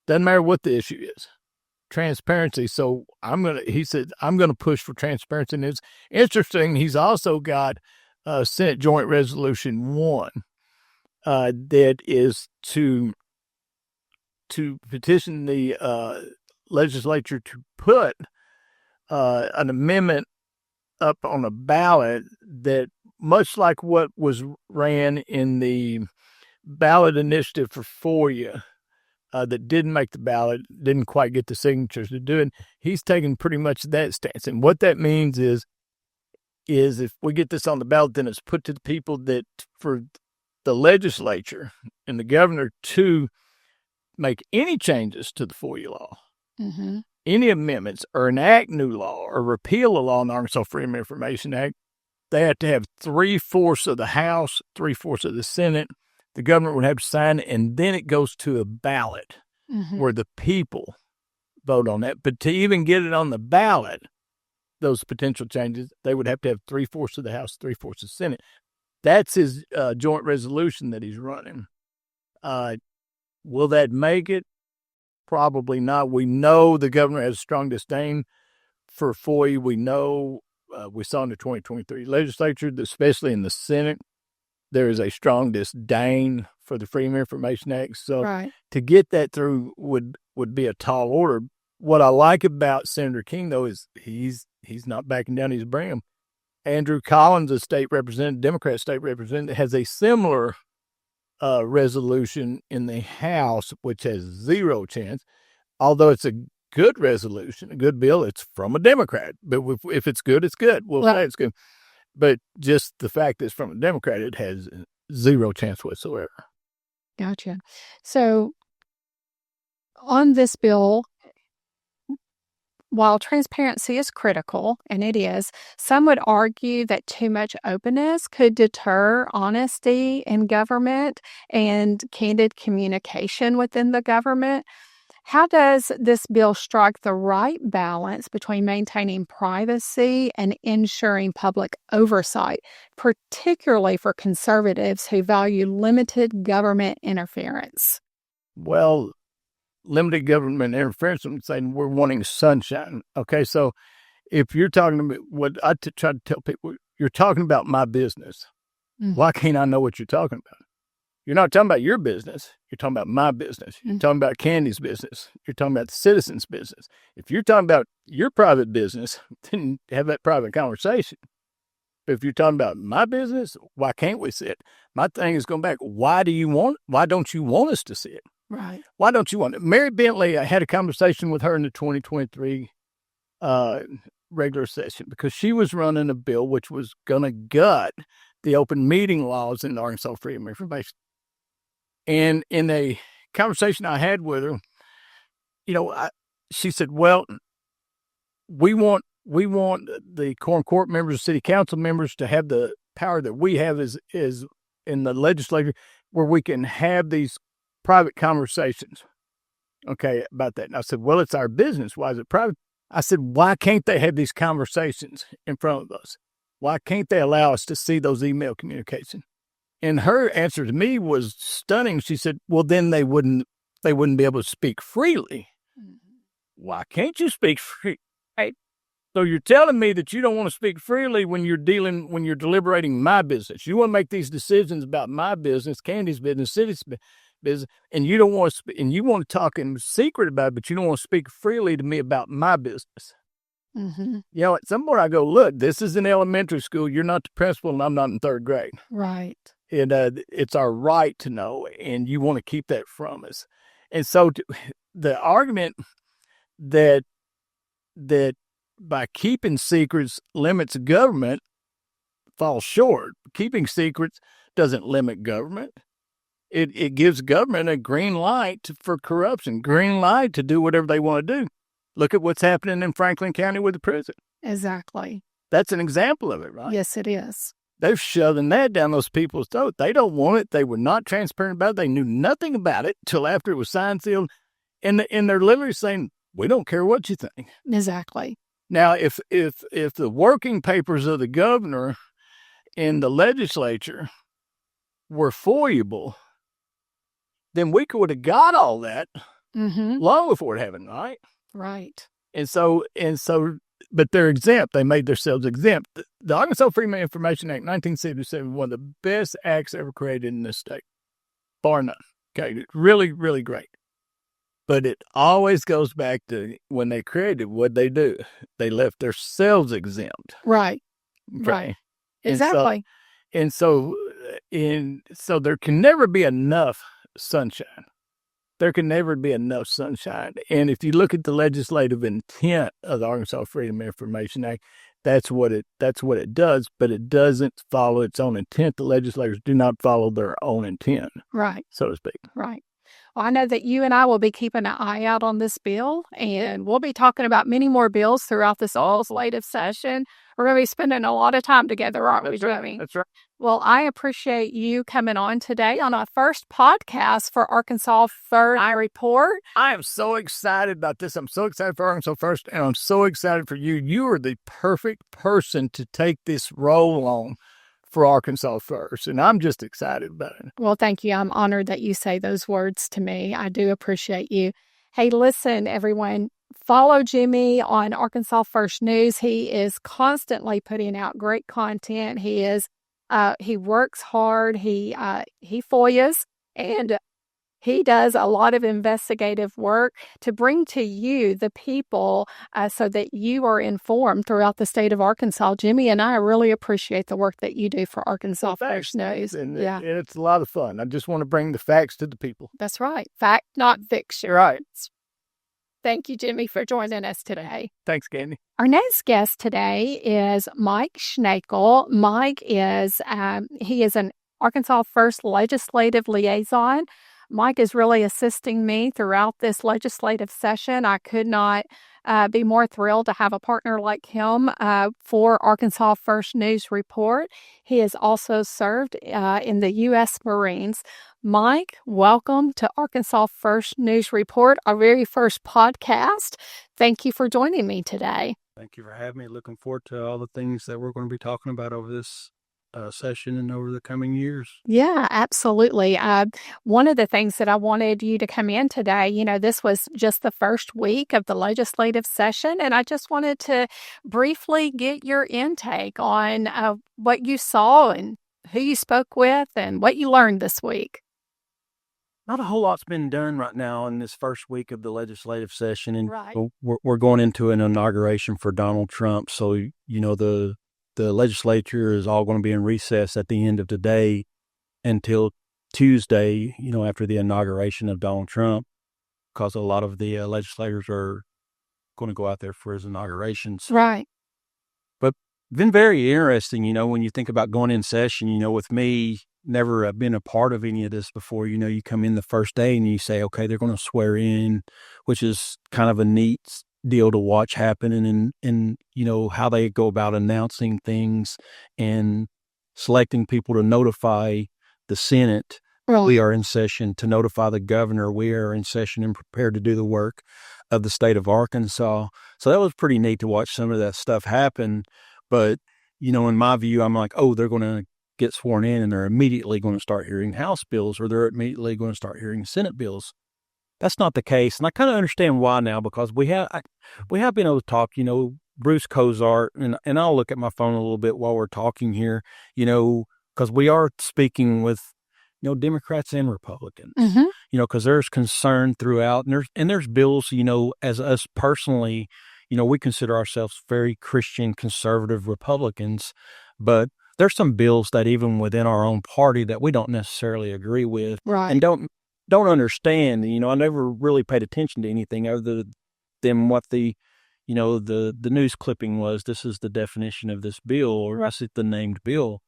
Doesn't matter what the issue is. Transparency. So he said, I'm going to push for transparency. And it's interesting. He's also got Senate Joint Resolution 1 that is to petition the legislature to put an amendment up on a ballot that, much like what was ran in the ballot initiative for FOIA, that didn't make the ballot, didn't quite get the signatures to do it. He's taking pretty much that stance. And what that means is if we get this on the ballot, then it's put to the people that for the legislature and the governor to make any changes to the FOIA law, Mm-hmm. any amendments, or enact new law or repeal a law in the Arkansas Freedom of Information Act. They have to have 3/4 of the House, 3/4 of the Senate. The governor would have to sign it, and then it goes to a ballot Mm-hmm. where the people vote on that. But to even get it on the ballot, those potential changes, they would have to have 3/4 of the House, 3/4 of the Senate. That's his joint resolution that he's running. Will that make it? Probably not. We know the governor has a strong disdain for FOIA. We know, we saw in the 2023 legislature, especially in the Senate, there is a strong disdain for the Freedom of Information Act. So Right. to get that through would be a tall order. What I like about Senator King, though, is he's not backing down his brim. Andrew Collins, a state representative, Democrat state representative, has a similar resolution in the House, which has zero chance. Although it's a good resolution, a good bill, it's from a Democrat. But if it's good, it's good. We'll say it's good. But just the fact that it's from a Democrat, it has zero chance whatsoever. Gotcha. So on this bill, while transparency is critical, and it is, some would argue that too much openness could deter honesty in government and candid communication within the government. How does this bill strike the right balance between maintaining privacy and ensuring public oversight, particularly for conservatives who value limited government interference? Well, limited government interference, I'm saying we're wanting sunshine. Okay, so if you're talking about what I try to tell people, you're talking about my business. Mm. Why can't I know what you're talking about? You're not talking about your business. You're talking about my business. You're talking about Candy's business. You're talking about the citizens' business. If you're talking about your private business, then have that private conversation. But if you're talking about my business, why can't we see it? My thing is going back, why don't you want us to see it? Right. Why don't you want it? Mary Bentley, I had a conversation with her in the 2023 regular session because she was running a bill which was going to gut the open meeting laws in the Arkansas Freedom of Information. And in a conversation I had with her, she said, well, we want the quorum court members, city council members to have the power that we have is in the legislature where we can have these private conversations, okay, about that. And I said, well, it's our business. Why is it private? I said, why can't they have these conversations in front of us? Why can't they allow us to see those email communications? And her answer to me was stunning. She said, well, then they wouldn't be able to speak freely. Why can't you speak free? Right? So you're telling me that you don't want to speak freely when you're deliberating my business. You want to make these decisions about my business, Candy's business, City's business, and you don't want to and you want to talk in secret about it, but you don't want to speak freely to me about my business. Mm-hmm. You know, at some point I go, look, this is an elementary school. You're not the principal, and I'm not in third grade. Right. And it's our right to know, and you want to keep that from us. And so the argument that by keeping secrets limits government falls short. Keeping secrets doesn't limit government. It gives government a green light for corruption, green light to do whatever they want to do. Look at what's happening in Franklin County with the prison. Exactly. That's an example of it, right? Yes, it is. They're shoving that down those people's throat. They don't want it. They were not transparent about it. They knew nothing about it till after it was signed, sealed. And they're literally saying, we don't care what you think. Exactly. Now, if the working papers of the governor in the legislature were foiable, then we could have got all that long before it happened, right? Right. And so, but they're exempt. They made themselves exempt. The Arkansas Freedom of Information Act, 1977, one of the best acts ever created in this state, bar none. Okay, really, really great. But it always goes back to when they created, what'd they do? They left themselves exempt. Right. Okay? Right. Exactly. And so there can never be enough sunshine. There can never be enough sunshine. And if you look at the legislative intent of the Arkansas Freedom of Information Act, that's what it does, but it doesn't follow its own intent. The legislators do not follow their own intent. Right. So to speak. Right. Well, I know that you and I will be keeping an eye out on this bill, and we'll be talking about many more bills throughout this legislative session. We're going to be spending a lot of time together, aren't we, Jimmie? That's right. Well, I appreciate you coming on today on our first podcast for Arkansas First Report. I am so excited about this. I'm so excited for Arkansas First, and I'm so excited for you. You are the perfect person to take this role on for Arkansas First, and I'm just excited about it. Well, thank you. I'm honored that you say those words to me. I do appreciate you. Hey, listen, everyone, follow Jimmie on Arkansas First News. He is constantly putting out great content. He works hard. He FOIAs, and he does a lot of investigative work to bring to you, the people, so that you are informed throughout the state of Arkansas. Jimmie and I really appreciate the work that you do for Arkansas First News. And it's a lot of fun. I just want to bring the facts to the people. That's right. Fact, not fiction. Right. Thank you, Jimmie, for joining us today. Thanks, Candy. Our next guest today is Mike Shnaekel. Mike is he is an Arkansas First Legislative Liaison. Mike is really assisting me throughout this legislative session. I could not be more thrilled to have a partner like him for Arkansas First News Report. He has also served in the U.S. Marines. Mike, welcome to Arkansas First News Report, our very first podcast. Thank you for joining me today. Thank you for having me. Looking forward to all the things that we're going to be talking about over this session and over the coming years. Yeah, absolutely. One of the things that I wanted you to come in today, this was just the first week of the legislative session, and I just wanted to briefly get your intake on what you saw and who you spoke with and what you learned this week. Not a whole lot's been done right now in this first week of the legislative session, and Right. we're going into an inauguration for Donald Trump. So, the legislature is all going to be in recess at the end of today until Tuesday, after the inauguration of Donald Trump, because a lot of the legislators are going to go out there for his inaugurations. Right. But been very interesting, when you think about going in session, with me, never been a part of any of this before. You come in the first day and you say, okay, they're going to swear in, which is kind of a neat deal to watch happen, and how they go about announcing things and selecting people to notify the Senate. Right. We are in session to notify the governor. We are in session and prepared to do the work of the state of Arkansas. So that was pretty neat to watch some of that stuff happen. But in my view, I'm like, oh, they're going to get sworn in and they're immediately going to start hearing House bills, or they're immediately going to start hearing Senate bills. That's not the case. And I kind of understand why now, because we have been able to talk, Bruce Cozart, and I'll look at my phone a little bit while we're talking here, because we are speaking with, Democrats and Republicans, Mm-hmm. because there's concern throughout, and there's bills, as us personally, we consider ourselves very Christian, conservative Republicans, but there's some bills that even within our own party that we don't necessarily agree with, Right. and don't understand. I never really paid attention to anything other than what the news clipping was. This is the definition of this bill, or this is the named bill.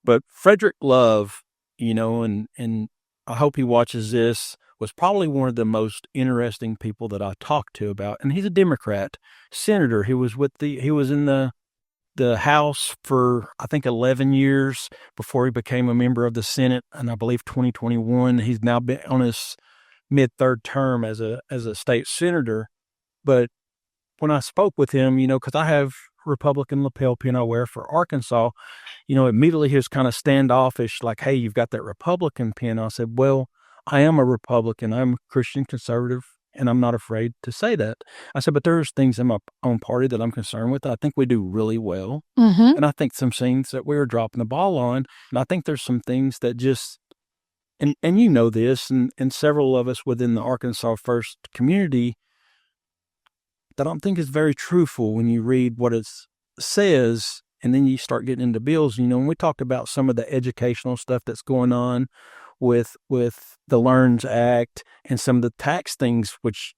But Frederick Love, and I hope he watches this, was probably one of the most interesting people that I talked to about. And he's a Democrat senator. He was in the House for, I think, 11 years before he became a member of the Senate. And I believe 2021, he's now been on his mid-third term as a state senator. But when I spoke with him, because I have Republican lapel pin I wear for Arkansas, immediately he was kind of standoffish, like, hey, you've got that Republican pin. I said, well, I am a Republican. I'm a Christian conservative, and I'm not afraid to say that. I said, but there's things in my own party that I'm concerned with. I think we do really well. Mm-hmm. And I think some things that we were dropping the ball on. And I think there's some things that just, and this, and several of us within the Arkansas First community, that I don't think is very truthful when you read what it says, and then you start getting into bills. And we talked about some of the educational stuff that's going on with the LEARNS Act and some of the tax things, which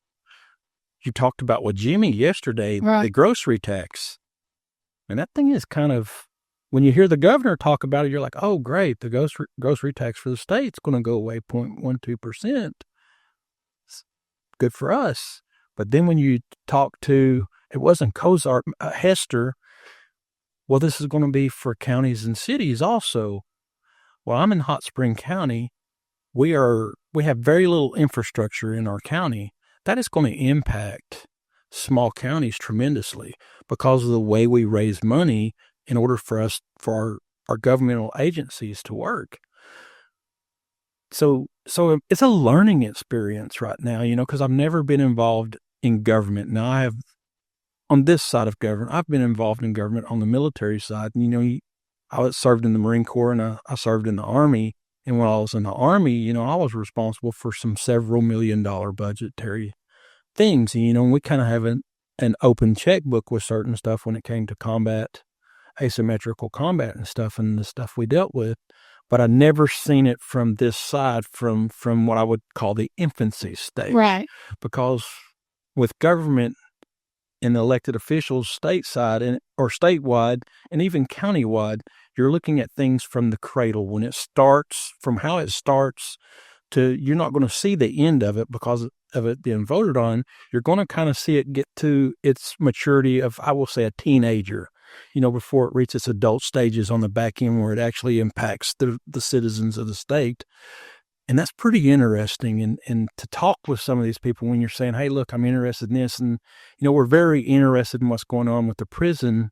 you talked about with Jimmie yesterday, Right. The grocery tax. And that thing is kind of, when you hear the governor talk about it, you're like, oh, great, the grocery tax for the state's going to go away 0.12%. Good for us. But then when you talk to, it wasn't Cozart, Hester, well, this is going to be for counties and cities also. Well, I'm in Hot Spring County. We have very little infrastructure in our county. That is going to impact small counties tremendously because of the way we raise money in order for our governmental agencies to work. So it's a learning experience right now, because I've never been involved in government. Now I have, on this side of government, I've been involved in government on the military side. I served in the Marine Corps, and I served in the Army. And when I was in the Army, I was responsible for some several $1 million budgetary things. And we kind of have an open checkbook with certain stuff when it came to combat, asymmetrical combat and stuff, and the stuff we dealt with. But I never seen it from this side, from what I would call the infancy stage. Right. Because with government and elected officials stateside or statewide and even countywide, you're looking at things from the cradle. When it starts, from how it starts to, you're not going to see the end of it because of it being voted on. You're going to kind of see it get to its maturity of, I will say, a teenager, before it reaches its adult stages on the back end where it actually impacts the citizens of the state. And that's pretty interesting. And to talk with some of these people when you're saying, hey, look, I'm interested in this. And, we're very interested in what's going on with the prison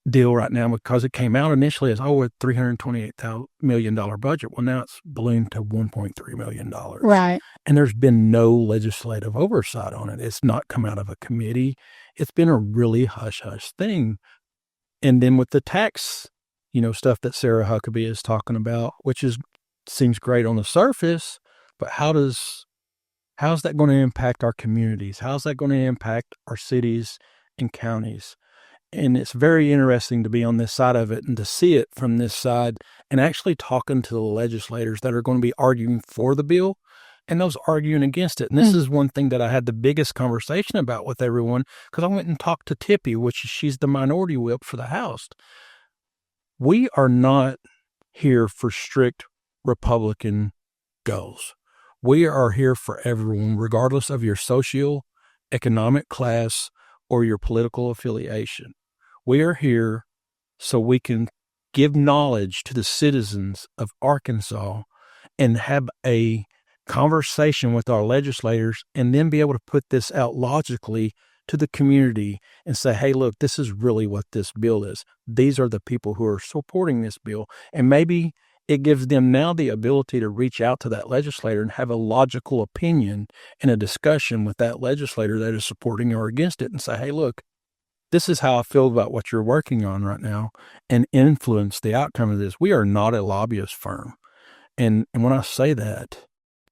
deal right now, because it came out initially as, a $328 million budget. Well, now it's ballooned to $1.3 million. Right. And there's been no legislative oversight on it. It's not come out of a committee. It's been a really hush-hush thing. And then with the tax, stuff that Sarah Huckabee is talking about, which seems great on the surface, but how's that going to impact our communities? How's that going to impact our cities and counties? And it's very interesting to be on this side of it and to see it from this side and actually talking to the legislators that are going to be arguing for the bill and those arguing against it. And this is one thing that I had the biggest conversation about with everyone, because I went and talked to Tippy, she's the minority whip for the House. We are not here for strict Republican goals. We are here for everyone, regardless of your socio-economic class or your political affiliation. We are here so we can give knowledge to the citizens of Arkansas and have a conversation with our legislators, and then be able to put this out logically to the community and say, hey, look, this is really what this bill is. These are the people who are supporting this bill. And maybe it gives them now the ability to reach out to that legislator and have a logical opinion and a discussion with that legislator that is supporting or against it and say, hey, look, this is how I feel about what you're working on right now, and influence the outcome of this. We are not a lobbyist firm. And when I say that,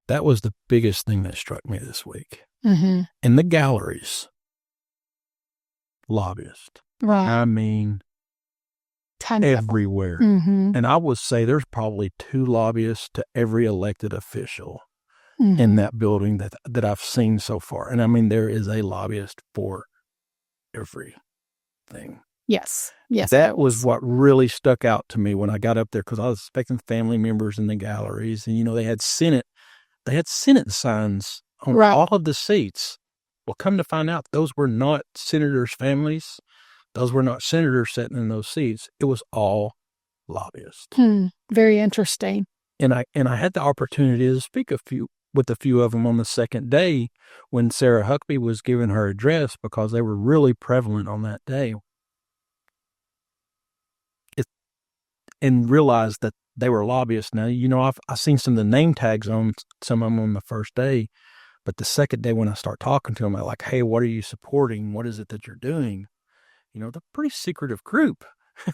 that was the biggest thing that struck me this week. Mm-hmm. In the galleries, lobbyists. Right. I mean, everywhere. Mm-hmm. And I would say there's probably 2 lobbyists to every elected official Mm-hmm. in that building that I've seen so far. And I mean, there is a lobbyist for everything. Yes. Yes. That was what really stuck out to me when I got up there, because I was expecting family members in the galleries, and, you know, they had Senate signs on Right. all of the seats. Well, come to find out, those were not senators' families. Those were not senators sitting in those seats. It was all lobbyists. Very interesting. And I had the opportunity to speak with a few of them on the second day when Sarah Huckabee was giving her address, because they were really prevalent on that day. And realized that they were lobbyists. Now, you know, I've seen some of the name tags on some of them on the first day, but the second day when I start talking to them, I'm like, hey, what are you supporting? What is it that you're doing? You know, they're a pretty secretive group.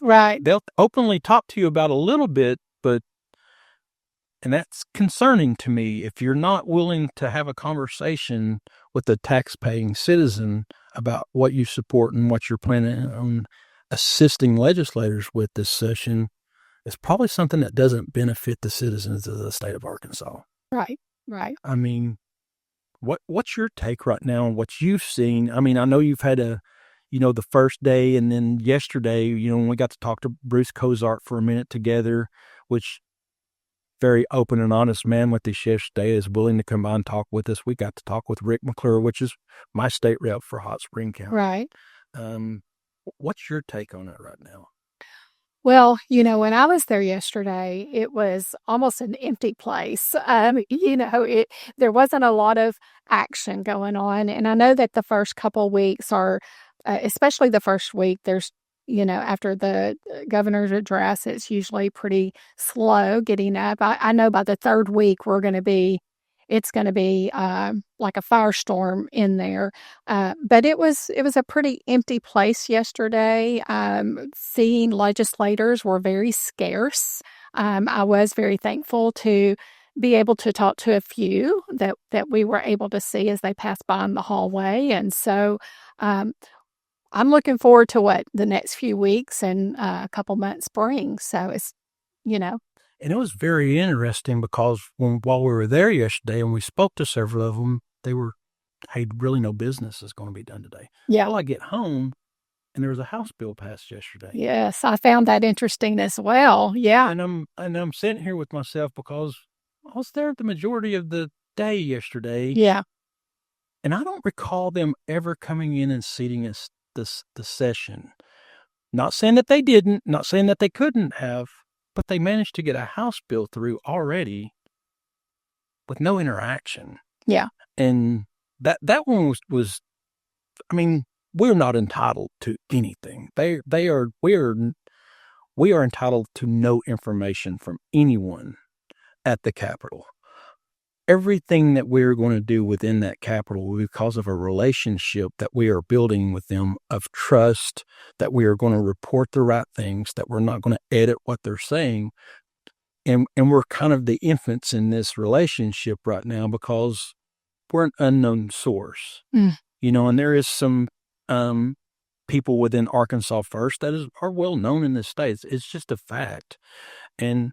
Right. They'll openly talk to you about a little bit, and that's concerning to me. If you're not willing to have a conversation with a tax-paying citizen about what you support and what you're planning on assisting legislators with this session, it's probably something that doesn't benefit the citizens of the state of Arkansas. Right. Right. I mean, what's your take right now on what you've seen? I mean, I know you've had the first day, and then yesterday, you know, when we got to talk to Bruce Cozart for a minute together, which very open and honest man with this yesterday, is willing to come by and talk with us. We got to talk with Rick McClure, which is my state rep for Hot Spring County. Right. What's your take on it right now? Well, you know, when I was there yesterday, it was almost an empty place. You know, there wasn't a lot of action going on. And I know that the first couple weeks are, especially the first week, there's, you know, after the governor's address, it's usually pretty slow getting up. I know by the third week, it's going to be like a firestorm in there. But it was a pretty empty place yesterday. Seeing legislators were very scarce. I was very thankful to be able to talk to a few that we were able to see as they passed by in the hallway. And so I'm looking forward to what the next few weeks and a couple months bring. So it's, you know. And it was very interesting because while we were there yesterday and we spoke to several of them, they were, hey, really no business is going to be done today. Yeah. Well, I get home and there was a House bill passed yesterday. Yes, I found that interesting as well. Yeah. And I'm sitting here with myself because I was there the majority of the day yesterday. Yeah. And I don't recall them ever coming in and seating us the session. Not saying that they didn't, not saying that they couldn't have, but they managed to get a House bill through already with no interaction. Yeah. And that one was I mean, we're not entitled to anything. We are entitled to no information from anyone at the Capitol. Everything that we're going to do within that Capitol because of a relationship that we are building with them of trust, that we are going to report the right things, that we're not going to edit what they're saying. And we're kind of the infants in this relationship right now because we're an unknown source. You know, and there is some people within Arkansas First that are well known in this state. It's just a fact. And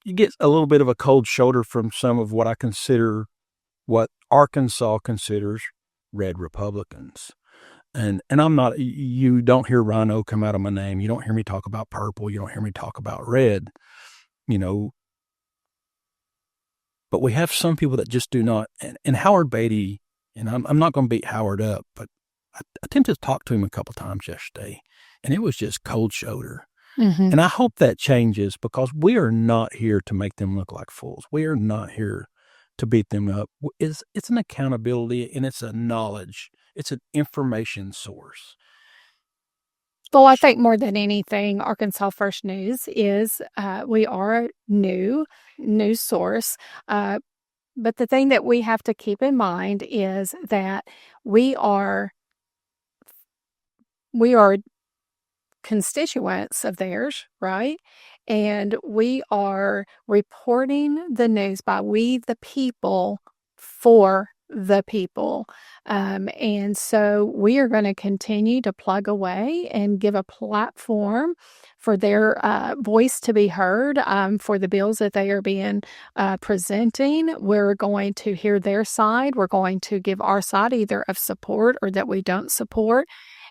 you get a little bit of a cold shoulder from some of what what Arkansas considers red Republicans. And I'm not, you don't hear Rhino come out of my name. You don't hear me talk about purple. You don't hear me talk about red, you know. But we have some people that just do not. And Howard Beatty, and I'm not going to beat Howard up, but I attempted to talk to him a couple times yesterday, and it was just cold shoulder. Mm-hmm. And I hope that changes because we are not here to make them look like fools. We are not here to beat them up. It's an accountability and it's a knowledge It's an information source. Well, I think more than anything, Arkansas First News is we are a news source. But the thing that we have to keep in mind is that we are constituents of theirs, right? And we are reporting the news by we the people for the people. And so we are going to continue to plug away and give a platform for their voice to be heard, for the bills that they are being presenting. We're going to hear their side. We're going to give our side either of support or that we don't support.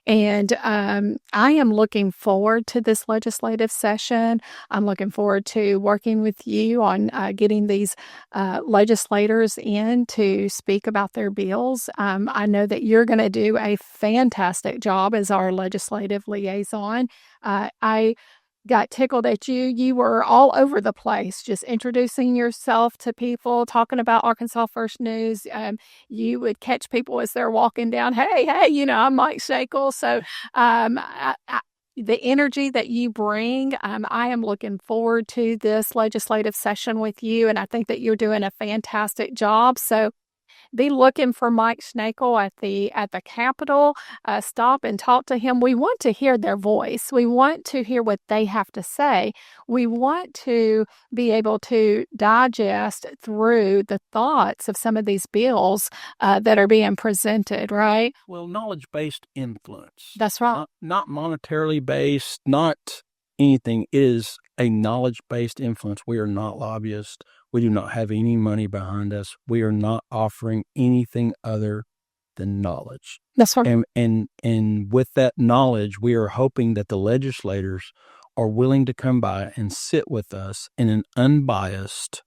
And I am looking forward to this legislative session. I'm looking forward to working with you on getting these legislators in to speak about their bills. I know that you're going to do a fantastic job as our legislative liaison. I got tickled at you. You were all over the place, just introducing yourself to people, talking about Arkansas First News. You would catch people as they're walking down. Hey, I'm Mike Shnaekel. So the energy that you bring, I am looking forward to this legislative session with you, and I think that you're doing a fantastic job. So be looking for Mike Shnaekel at the Capitol. Stop and talk to him. We want to hear their voice. We want to hear what they have to say. We want to be able to digest through the thoughts of some of these bills that are being presented, right? Well, knowledge-based influence. That's right. Not monetarily based, not anything. It is a knowledge-based influence. We are not lobbyists. We do not have any money behind us. We are not offering anything other than knowledge. That's right. And with that knowledge, we are hoping that the legislators are willing to come by and sit with us in an unbiased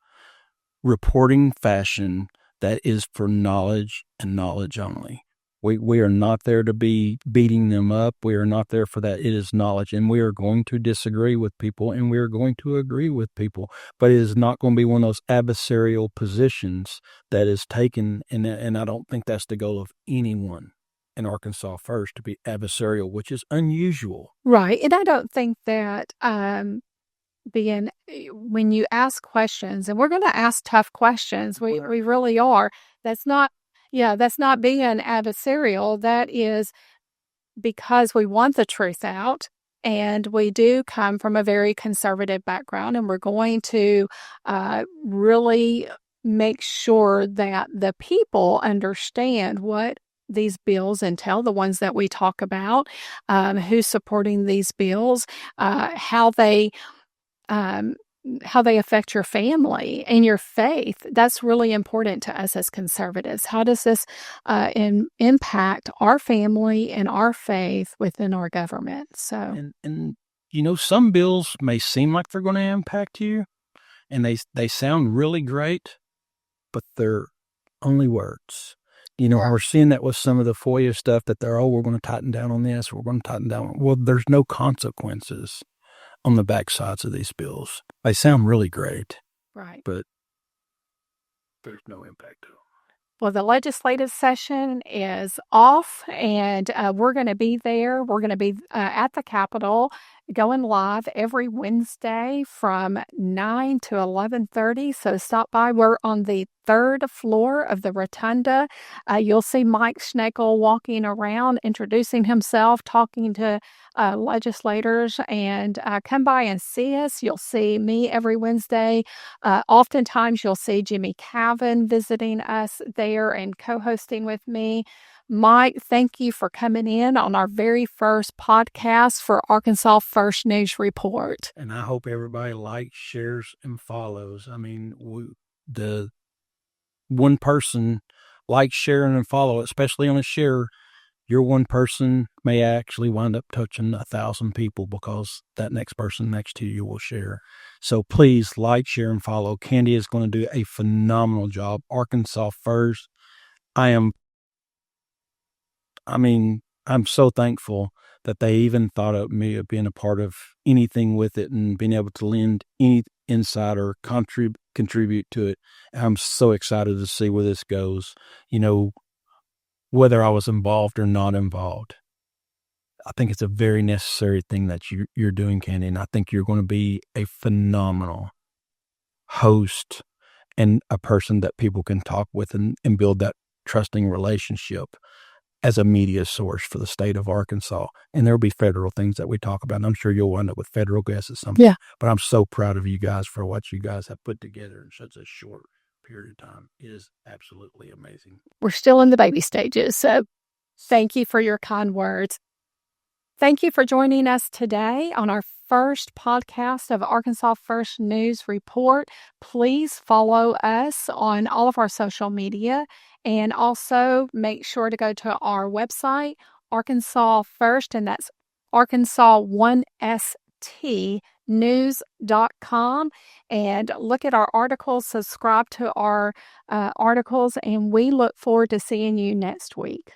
reporting fashion that is for knowledge and knowledge only. We are not there to be beating them up. We are not there for that. It is knowledge, and we are going to disagree with people, and we are going to agree with people, but it is not going to be one of those adversarial positions that is taken, and I don't think that's the goal of anyone in Arkansas First, to be adversarial, which is unusual. Right, and I don't think that when you ask questions, and we're going to ask tough questions, we really are. That's not being adversarial. That is because we want the truth out, and we do come from a very conservative background, and we're going to really make sure that the people understand what these bills entail, the ones that we talk about, who's supporting these bills, how they affect your family and your faith. That's really important to us as conservatives. How does this impact our family and our faith within our government? So, and some bills may seem like they're going to impact you, and they sound really great, but they're only words. We're seeing that with some of the FOIA stuff that we're going to tighten down on this, we're going to tighten down. Well, there's no consequences on the backsides of these bills. They sound really great. right. But there's no impact to them. Well, the legislative session is off, and we're going to be there. We're going to be at the Capitol, going live every Wednesday from 9 to 11:30. So stop by. We're on the third floor of the rotunda. You'll see Mike Shnaekel walking around, introducing himself, talking to legislators, and come by and see us. You'll see me every Wednesday. Oftentimes, you'll see Jimmie Cavin visiting us there and co-hosting with me. Mike, thank you for coming in on our very first podcast for Arkansas First News Report. And I hope everybody likes, shares, and follows. I mean, the one person likes, sharing, and follow, especially on a share, your one person may actually wind up touching 1,000 people because that next person next to you will share. So please like, share, and follow. Candy is going to do a phenomenal job. Arkansas First. I'm so thankful that they even thought of me of being a part of anything with it and being able to lend any insight or contribute to it. I'm so excited to see where this goes. whether I was involved or not involved. I think it's a very necessary thing that you're doing, Candy, and I think you're going to be a phenomenal host and a person that people can talk with and build that trusting relationship as a media source for the state of Arkansas. And there'll be federal things that we talk about. And I'm sure you'll wind up with federal guests at some point. Yeah. But I'm so proud of you guys for what you guys have put together in such a short period of time. It is absolutely amazing. We're still in the baby stages, so thank you for your kind words. Thank you for joining us today on our first podcast of Arkansas First News Report. Please follow us on all of our social media, and also make sure to go to our website, Arkansas First, and that's Arkansas1stnews.com, and look at our articles, subscribe to our articles, and we look forward to seeing you next week.